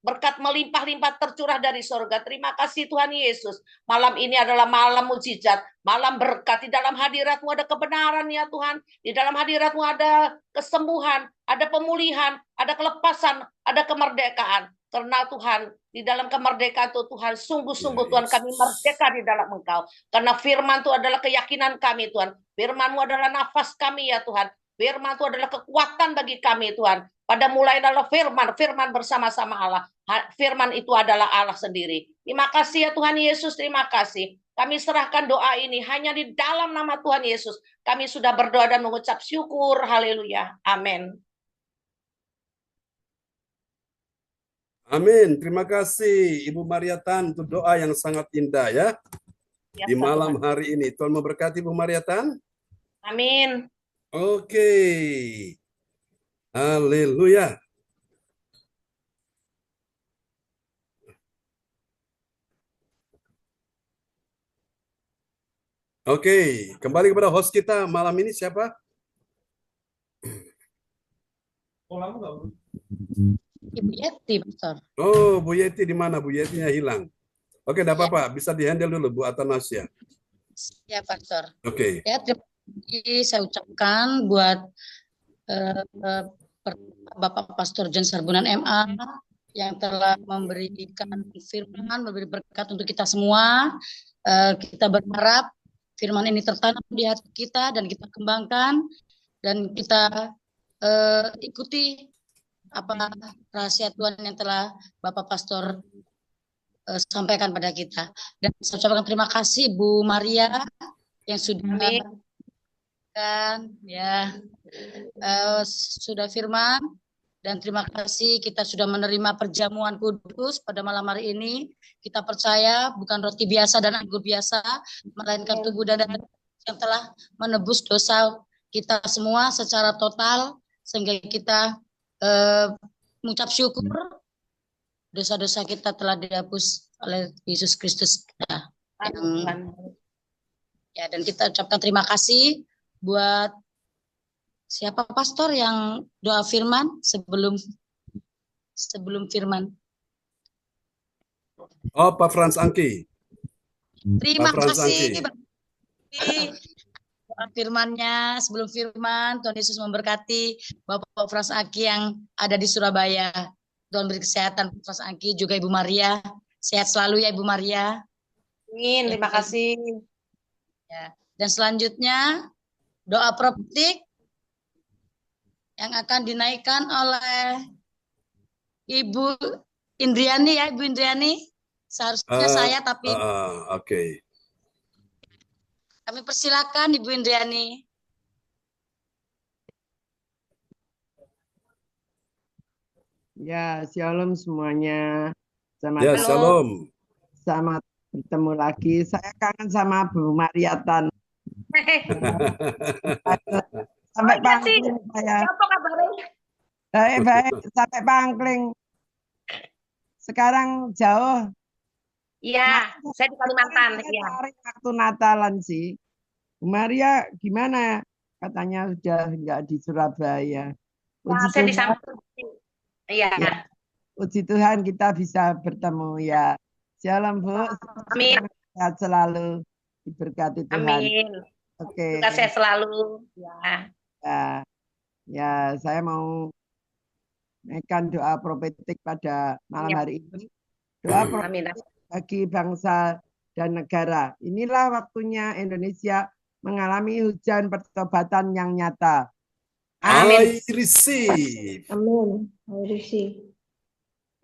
Berkat melimpah-limpah tercurah dari surga. Terima kasih Tuhan Yesus. Malam ini adalah malam mujizat, malam berkat. Di dalam hadirat-Mu ada kebenaran ya Tuhan. Di dalam hadirat-Mu ada kesembuhan, ada pemulihan, ada kelepasan, ada kemerdekaan. Karena Tuhan, di dalam kemerdekaan itu Tuhan, sungguh-sungguh Tuhan kami merdeka di dalam Engkau. Karena firman itu adalah keyakinan kami Tuhan. Firman-Mu adalah nafas kami ya Tuhan. Firman itu adalah kekuatan bagi kami Tuhan. Pada mulai adalah firman, firman bersama-sama Allah. Firman itu adalah Allah sendiri. Terima kasih ya Tuhan Yesus, terima kasih. Kami serahkan doa ini hanya di dalam nama Tuhan Yesus. Kami sudah berdoa dan mengucap syukur. Haleluya. Amin. Amin. Terima kasih Ibu Maria Tan untuk doa yang sangat indah ya. Di malam hari ini. Tuhan memberkati Ibu Maria Tan. Amin. Oke. Haleluya. Oke, kembali kepada host kita malam ini siapa? Ibu Yeti, Pastor. Oh, Bu Yeti di mana? Bu Yetinya hilang. Oke, enggak apa-apa, bisa dihandle dulu Bu Atanasia. Ya, Pastor. Oke. Ya, terima kasih saya ucapkan buat Bapak Pastor John Sarbunan MA yang telah memberikan firman, memberi berkat untuk kita semua. Kita berharap firman ini tertanam di hati kita dan kita kembangkan dan kita ikuti apa rahasia Tuhan yang telah Bapak Pastor sampaikan pada kita. Dan saya ucapkan terima kasih Bu Maria yang sudah sudah firman, dan terima kasih kita sudah menerima perjamuan kudus pada malam hari ini. Kita percaya bukan roti biasa dan anggur biasa, melainkan tubuh dan darah yang telah menebus dosa kita semua secara total, sehingga kita mengucap syukur dosa-dosa kita telah dihapus oleh Yesus Kristus kita. Dan kita ucapkan terima kasih buat siapa pastor yang doa firman sebelum firman. Oh, Pak Frans Angki. Terima kasih doa firmannya sebelum firman. Tuhan Yesus memberkati Bapak Frans Angki yang ada di Surabaya. Tuhan beri kesehatan Pak Frans Angki, juga Ibu Maria. Sehat selalu ya Ibu Maria. Amin, terima kasih. Ya. Dan selanjutnya doa prophetik yang akan dinaikkan oleh Ibu Indriani ya, Ibu Indriani. Seharusnya saya, tapi Oke. kami persilakan Ibu Indriani. Ya, shalom semuanya. Selamat Ya, Halo. shalom. Selamat bertemu lagi. Saya kangen sama Bu Mariatan. Sampai iya sih. Pangkling saya. Apa kabarnya? Baik, sampai Pangkling. Sekarang jauh. Iya, saya di Kalimantan. Saya Iya. cari waktu Natalan sih. Bu Maria gimana? Katanya sudah nggak di Surabaya. Puji Saya di Tuhan, Sampang. Iya. ya, puji Tuhan kita bisa bertemu ya. Shalom Bu. Amin. Sehat selalu. Diberkati Tuhan. Amin. Oke. Juga saya selalu. Ya. Ya, saya mau menaikkan doa profetik pada malam Ya. hari ini. Doa Amin. profetik bagi bangsa dan negara. Inilah waktunya Indonesia mengalami hujan pertobatan yang nyata. I receive. Amin. I receive.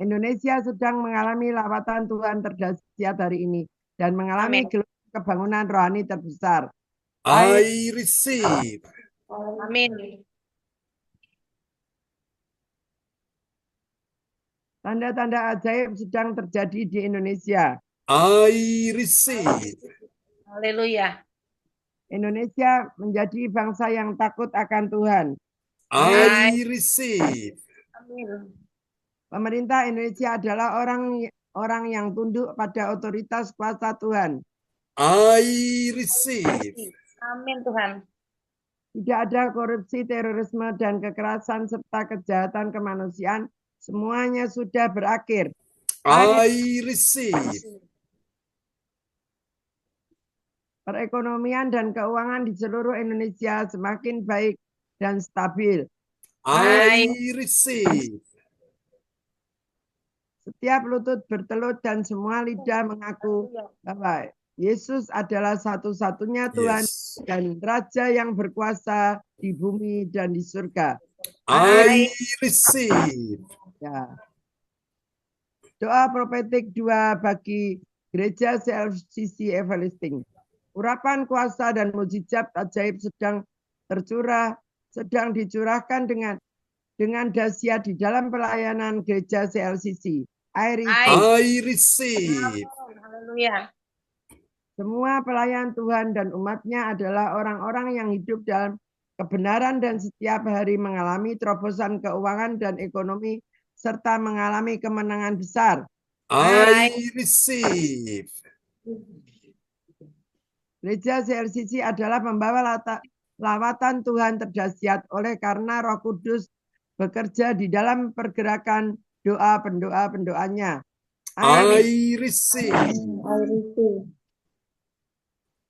Indonesia sedang mengalami lawatan Tuhan terdahsyat hari ini dan mengalami Amin. gelombang kebangunan rohani terbesar. I receive. Amin. Tanda-tanda ajaib sedang terjadi di Indonesia. I receive. Haleluya. Indonesia menjadi bangsa yang takut akan Tuhan. I receive. Amin. Pemerintah Indonesia adalah orang yang tunduk pada otoritas kuasa Tuhan. I receive. Amin Tuhan. Tidak ada korupsi, terorisme, dan kekerasan serta kejahatan kemanusiaan. Semuanya sudah berakhir. I receive. Perekonomian dan keuangan di seluruh Indonesia semakin baik dan stabil. I receive. Setiap lutut bertelut dan semua lidah mengaku bahwa Yesus adalah satu-satunya Tuhan Yes. dan Raja yang berkuasa di bumi dan di surga. I receive. Ya. Doa profetik 2 bagi Gereja CLCC Everlasting. Urapan kuasa dan mujizat ajaib sedang dicurahkan dengan dahsyat di dalam pelayanan Gereja CLCC. I receive. Haleluya. Semua pelayan Tuhan dan umatnya adalah orang-orang yang hidup dalam kebenaran dan setiap hari mengalami terobosan keuangan dan ekonomi serta mengalami kemenangan besar. I receive. Gereja CLCC adalah pembawa lawatan Tuhan terdahsyat oleh karena Roh Kudus bekerja di dalam pergerakan doa pendoanya. I receive. I receive.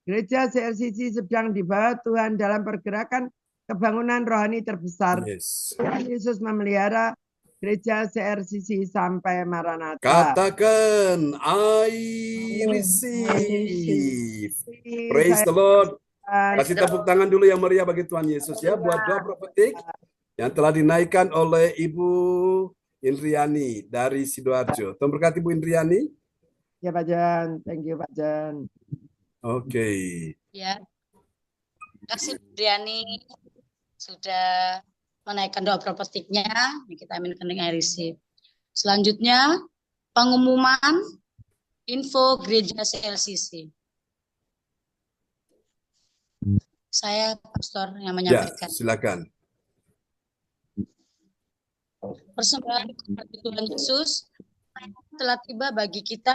Gereja CLCC sedang dibawa Tuhan dalam pergerakan kebangunan rohani terbesar. Yes. Tuhan Yesus memelihara Gereja CLCC sampai Maranatha. Katakan I receive. Praise the Lord. Kasih tepuk tangan dulu yang meriah bagi Tuhan Yesus ya buat doa profetik yang telah dinaikkan oleh Ibu Indriani dari Sidoarjo. Tuhan berkati Bu Indriani. Ya Pak Jan, thank you Pak Jan. Oke. Ya. Terima kasih Bu Indriani sudah menaikkan doa profetiknya. Kita aminkan dengan receive. Selanjutnya pengumuman info Gereja CLCC. Saya pastor yang menyampaikan. Ya, silakan. Persembahan bagi Tuhan Yesus telah tiba bagi kita.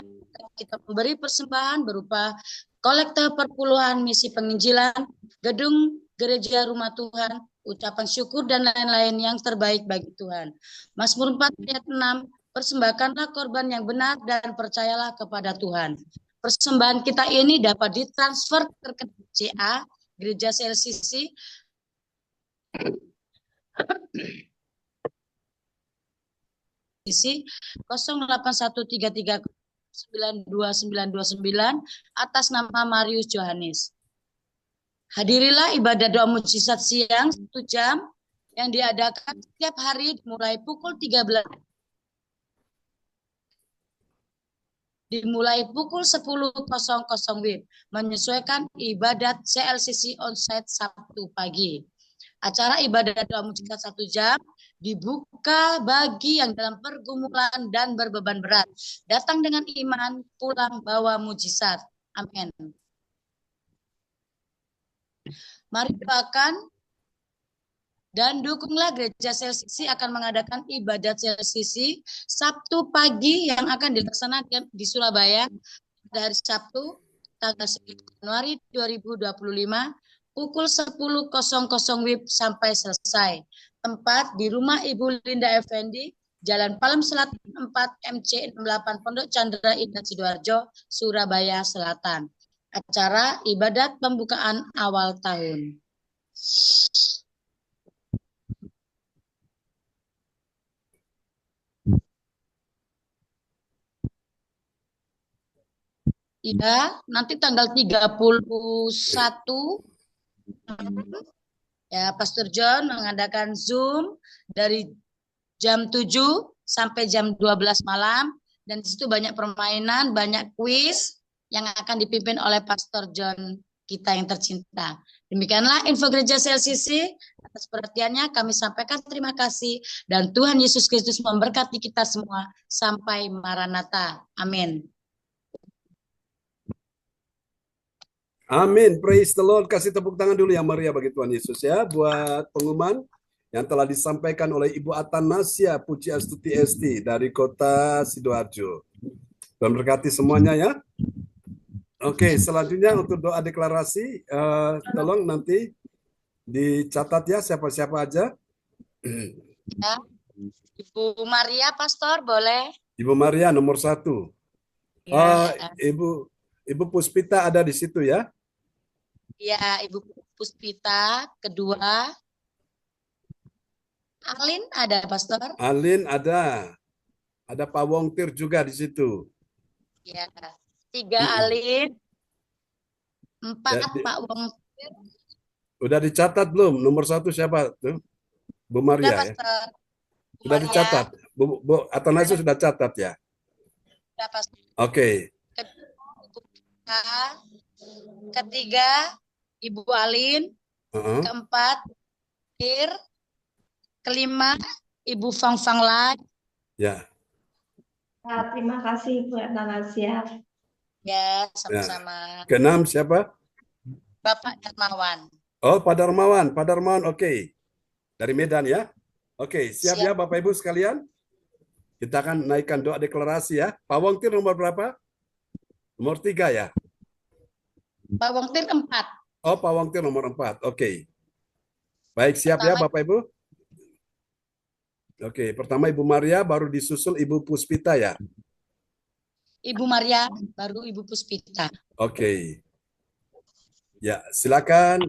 Kita memberi persembahan berupa kolekte perpuluhan misi penginjilan, gedung gereja rumah Tuhan, ucapan syukur dan lain-lain yang terbaik bagi Tuhan. Mazmur 4 ayat 6, persembahkanlah korban yang benar dan percayalah kepada Tuhan. Persembahan kita ini dapat ditransfer ke CA, Gereja CLCC, isi 0813392929 atas nama Marius Johannes. Hadirilah ibadah doa mujizat siang 1 jam yang diadakan setiap hari mulai pukul 13 dimulai pukul 10.00 WIB, menyesuaikan ibadat CLCC onsite Sabtu pagi. Acara ibadah doa mujizat 1 jam dibuka bagi yang dalam pergumulan dan berbeban berat. Datang dengan iman, pulang bawa mujizat. Amin. Mari doakan dan dukunglah Gereja CLCC akan mengadakan ibadat CLCC Sabtu pagi yang akan dilaksanakan di Surabaya pada hari Sabtu tanggal 9 Januari 2025 pukul 10.00 WIB sampai selesai. Tempat di rumah Ibu Linda Effendi, Jalan Palem Selatan 4 MC 68 Pondok Chandra Indah Sidoarjo, Surabaya Selatan. Acara ibadat pembukaan awal tahun. Iya, nanti tanggal 31 ya, Pastor John mengadakan Zoom dari jam 7 sampai jam 12 malam, dan di situ banyak permainan, banyak kuis yang akan dipimpin oleh Pastor John kita yang tercinta. Demikianlah info Gereja CLCC. Atas perhatiannya kami sampaikan terima kasih, dan Tuhan Yesus Kristus memberkati kita semua sampai Maranatha. Amin. Amin. Praise the Lord. Kasih tepuk tangan dulu yang meriah bagi Tuhan Yesus ya. Buat pengumuman yang telah disampaikan oleh Ibu Atanasia Puji Astuti ST dari kota Sidoarjo. Tuhan berkati semuanya ya. Oke, selanjutnya untuk doa deklarasi, tolong nanti dicatat ya siapa-siapa aja. Ya. Ibu Maria, Pastor, boleh? Ibu Maria nomor 1. Ya. Ibu Puspita ada di situ ya. Ya, Ibu Puspita. Kedua, Alin ada, Pastor? Alin ada. Ada Pak Wongtir juga di situ. Ya. 3 Alin. 4 Ya, Pak Wongtir. Udah dicatat belum? Nomor 1 siapa tuh? Bu Maria Udah, ya. Pastor. Sudah Maria. dicatat. Bu Atanasio sudah catat ya. Udah, Pastor. Oke. Ketiga, Ibu Alin. Keempat, Ir. Kelima, Ibu Fang Fang Lai. Ya. Ya, terima kasih Bu Atanasia. Ya, sama-sama. Keenam siapa? Bapak Darmawan. Oh, Pak Darmawan. Pak Darmawan, oke. Dari Medan ya. Oke, siap ya Bapak Ibu sekalian? Kita akan naikkan doa deklarasi ya. Pak Wongtir nomor berapa? Nomor 3 ya? Pak Wongtir 4. Oh, Pak Wongtir nomor 4. Oke. Baik, siap ya Bapak Ibu? Oke, pertama Ibu Maria, baru disusul Ibu Puspita ya? Ibu Maria, baru Ibu Puspita. Oke. Ya, silakan.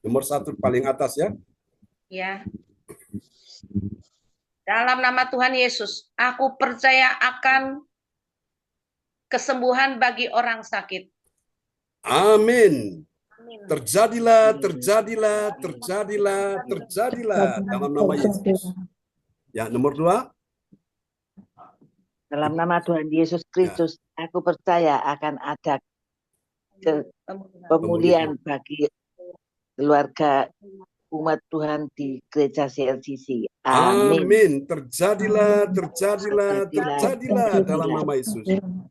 Nomor 1 paling atas ya. Ya. Dalam nama Tuhan Yesus, aku percaya akan kesembuhan bagi orang sakit. Amin. Terjadilah, terjadilah, terjadilah, terjadilah dalam nama Yesus. Ya, nomor 2. Dalam nama Tuhan Yesus Kristus, aku percaya akan ada pemulihan bagi keluarga umat Tuhan di Gereja CLCC. Amin. Amin. Terjadilah, terjadilah, terjadilah dalam nama Yesus.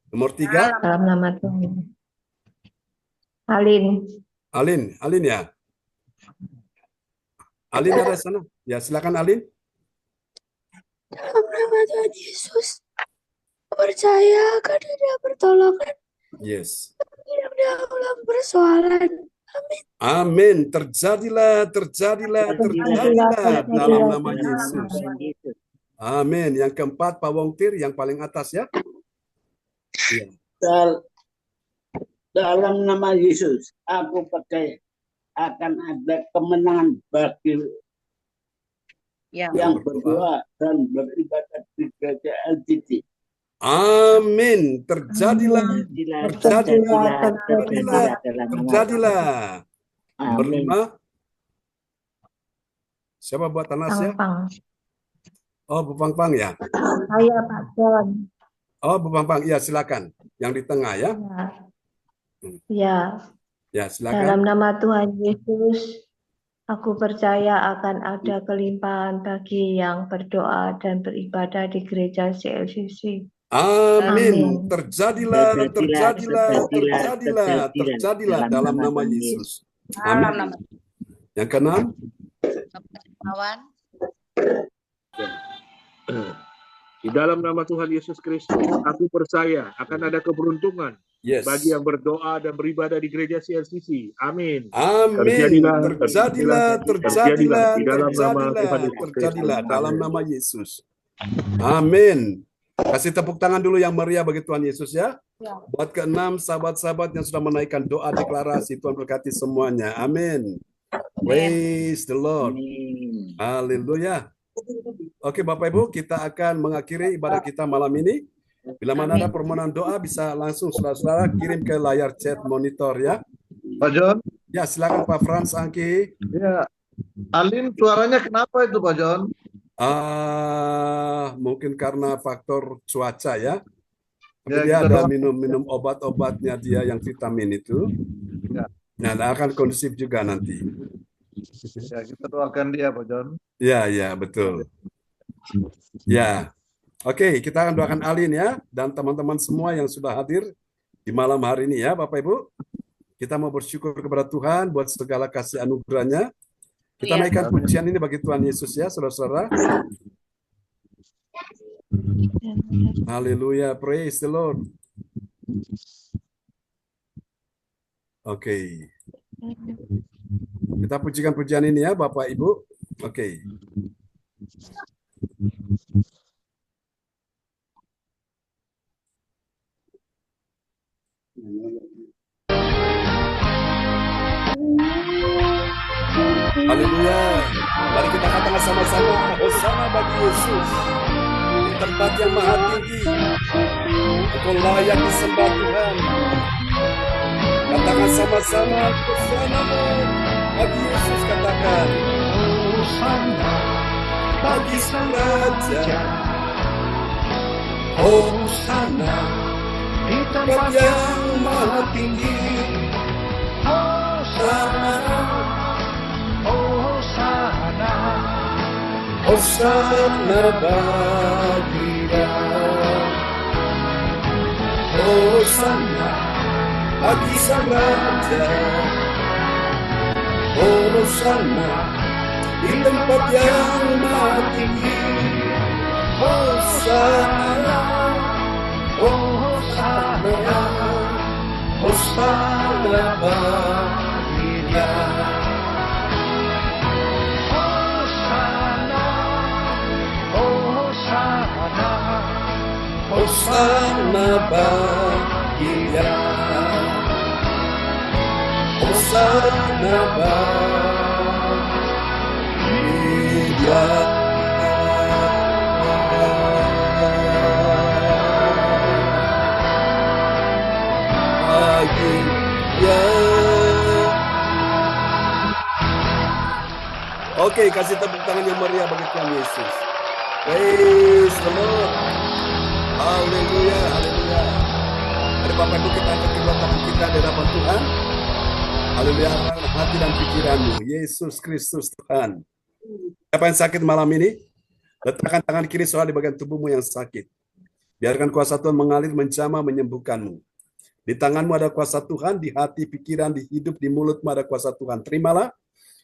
Nomor 3. Dalam nama Tuhan. Alin. Alin ya. Alin ada sana. Ya, silakan Alin. Dalam nama Tuhan Yesus, percaya akan ada pertolongan. Yes. Dalam persoalan. Amin. Amin. Terjadilah, terjadilah, terjadilah dalam nama Yesus. Amin. Yang keempat, Pak Wongtir, yang paling atas ya. Ya. Dalam nama Yesus, aku percaya akan ada kemenangan bagi yang berdoa dan beribadah di Gereja CLCC. Amin. Terjadilah, terjadilah, terjadilah. Nomor 5. Siapa buat Tanasya? Pang. Oh, Bu Pang Pang ya. Saya Pak John. Oh, Bu Pampang, iya silakan. Yang di tengah ya. Ya, Ya, silakan. dalam nama Tuhan Yesus, aku percaya akan ada kelimpahan bagi yang berdoa dan beribadah di gereja CLCC. Amin. Amin. Terjadilah Terjadilah dalam nama Yesus. Amin. Yang keenam, Kawan, Di dalam nama Tuhan Yesus Kristus, aku percaya akan ada keberuntungan yes. bagi yang berdoa dan beribadah di gereja CLCC. Amin. Amin. Terjadilah di dalam nama Tuhan Yesus Kristus. Dalam nama Yesus. Amin. Kasih tepuk tangan dulu yang meriah bagi Tuhan Yesus ya. Buat keenam sahabat-sahabat yang sudah menaikkan doa deklarasi, Tuhan berkati semuanya. Amin. Praise the Lord. Haleluya. Oke Bapak Ibu, kita akan mengakhiri ibadah kita malam ini. Bila mana ada permohonan doa, bisa langsung saudara-saudara kirim ke layar chat monitor ya. Pak John? Ya, silakan Pak Frans Angki. Ya. Alin suaranya kenapa itu Pak John? Mungkin karena faktor cuaca ya. Tapi Ya, dia kita ada doakan. minum obat-obatnya dia yang vitamin itu. Ya. Nah, akan kondusif juga nanti. Ya, kita doakan dia Pak John. Ya, betul. Ya. Oke, kita akan doakan Alin ya dan teman-teman semua yang sudah hadir di malam hari ini ya, Bapak Ibu. Kita mau bersyukur kepada Tuhan buat segala kasih anugerahnya. Kita naikkan pujian ini bagi Tuhan Yesus ya, saudara-saudara. Haleluya, praise the Lord. Oke. Kita pujikan pujian ini ya, Bapak Ibu. Oke. Haleluya. Mari kita katakan sama-sama, Hosana bagi Yesus. Di tempat yang maha tinggi, Engkau layak disembah Tuhan. Katakan sama-sama, Hosana bagi Yesus, katakan. Hosana bagi Sang Raja. Hosana di tempat yang maha tinggi. Hosana, Hosana, Hosana bagi Dia. Hosana bagi Sang Raja. Hosana di tempat yang maha tinggi. Hosana, Hosana, Hosana bagi Dia. Hosana bagi Dia. Hosana bagi Dia. Bagi Dia. Oke, kasih tepuk tangan yang meriah bagi Tuhan Yesus. Praise the Lord. Haleluya, haleluya. Mari Bapak Ibu kita angkat kedua tangan kita di hadapan Tuhan. Haleluya, hati dan pikiranmu. Yesus Kristus Tuhan. Siapa yang sakit malam ini? Letakkan tangan kiri saudara di bagian tubuhmu yang sakit. Biarkan kuasa Tuhan mengalir, menjamah, menyembuhkanmu. Di tanganmu ada kuasa Tuhan, di hati, pikiran, di hidup, di mulutmu ada kuasa Tuhan. Terimalah.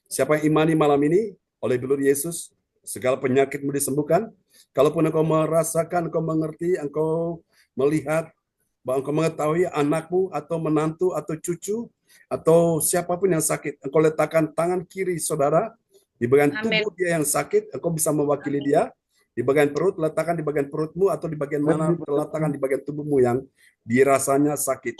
Siapa yang imani malam ini oleh bilur Yesus, segala penyakitmu disembuhkan. Kalaupun engkau merasakan, engkau mengerti, engkau melihat, bahwa engkau mengetahui anakmu atau menantu atau cucu atau siapapun yang sakit, engkau letakkan tangan kiri saudara di bagian tubuh dia yang sakit, engkau bisa mewakili dia. Di bagian perut, letakkan di bagian perutmu atau di bagian mana, letakkan di bagian tubuhmu yang dirasanya sakit.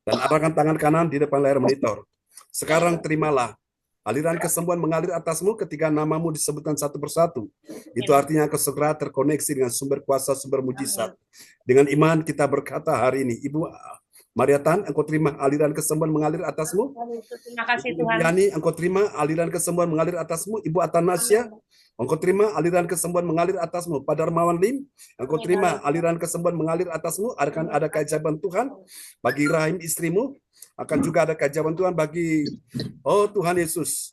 Dan arahkan tangan kanan di depan layar monitor. Sekarang terimalah. Aliran kesembuhan mengalir atasmu ketika namamu disebutkan satu persatu. Itu artinya engkau segera terkoneksi dengan sumber kuasa, sumber mujizat. Dengan iman kita berkata hari ini, Ibu Maria Tan, engkau terima aliran kesembuhan mengalir atasmu. Terima kasih Ibu Tuhan. Yani, engkau terima aliran kesembuhan mengalir atasmu. Ibu Atanasia, engkau terima aliran kesembuhan mengalir atasmu. Pak Darmawan Lim, engkau terima aliran kesembuhan mengalir atasmu. Akan ada keajaiban Tuhan bagi Rahim istrimu. Akan juga ada keajaiban Tuhan bagi, oh Tuhan Yesus,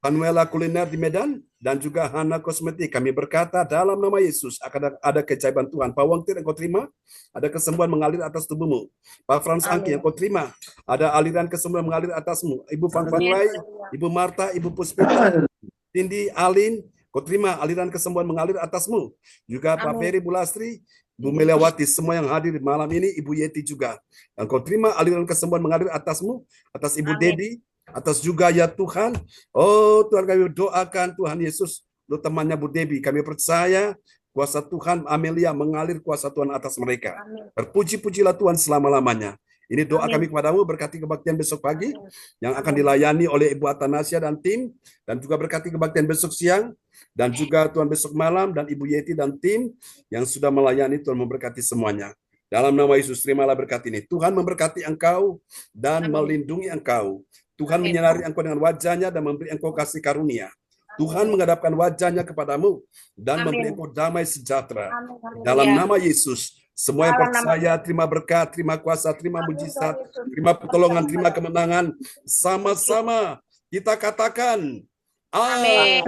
Manuela Kuliner di Medan, dan juga Hana Kosmetik. Kami berkata dalam nama Yesus akan ada keajaiban Tuhan. Pak Wangtir, engkau terima ada kesembuhan mengalir atas tubuhmu. Pak Frans Angki, engkau terima ada aliran kesembuhan mengalir atasmu. Ibu Fang Fang Lai, Ibu Marta, Ibu Puspita, Cindy, Alin, kau terima aliran kesembuhan mengalir atasmu. Juga Pak Ferry Bulastri, Bu Meliawati, semua yang hadir malam ini, Ibu Yeti juga. Engkau terima aliran kesembuhan mengalir atasmu, atas Ibu Dedi, atas juga ya Tuhan. Oh Tuhan, kami doakan Tuhan Yesus, lu temannya Bu Debi, kami percaya kuasa Tuhan Amelia mengalir kuasa Tuhan atas mereka. Terpuji-pujilah Tuhan selama-lamanya. Ini doa kami kepadamu, berkati kebaktian besok pagi yang akan dilayani oleh Ibu Atanasia dan tim, dan juga berkati kebaktian besok siang, dan juga Tuhan besok malam, dan Ibu Yeti dan tim yang sudah melayani. Tuhan memberkati semuanya. Dalam nama Yesus, terimalah berkat ini. Tuhan memberkati engkau dan melindungi engkau. Tuhan menyinari engkau dengan wajahnya dan memberi engkau kasih karunia. Tuhan menghadapkan wajahnya kepadamu dan memberi engkau damai sejahtera. Dalam nama Yesus, semua yang percaya terima berkat, terima kuasa, terima mujizat, terima pertolongan, terima kemenangan. Sama-sama kita katakan amin.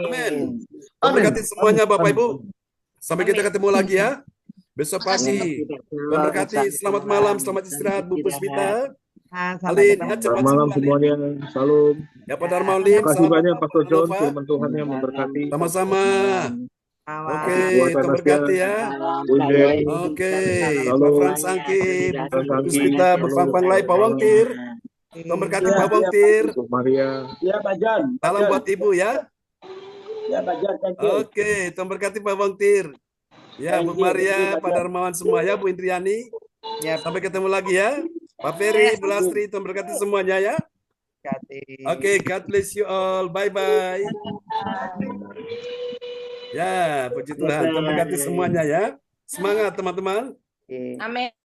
Amin. Memberkati semuanya Bapak Ibu. Sampai kita ketemu lagi ya besok pagi. Memberkati. Selamat malam, selamat istirahat Bu Puspita. Alin, Selamat malam semuanya. Salam. Ya Pak Darmawan Lim. Terima kasih banyak Pastor John. Firman Tuhan yang memberkati. Sama-sama. Oke, Tuhan berkati ya. Oke, Pak Frans Angki, Bu Puspita, Bu Fang Fang Lai, Pak Wangtir. Tuhan berkati Pak Wangtir. Bu Maria. Ya Pak John. Salam buat Ibu ya. Ya Pak John, thank you. Oke, Tuhan berkati Pak Wangtir. Ya, Bu Maria, Pak Darmawan semua ya, Bu Indriani. Sampai ketemu lagi ya. Pak Ferry, Bu Lastri, Tuhan berkati semuanya ya. Oke, God bless you all. Bye-bye. Ya, puji Tuhan. Tuhan berkati semuanya ya. Semangat teman-teman. Amin.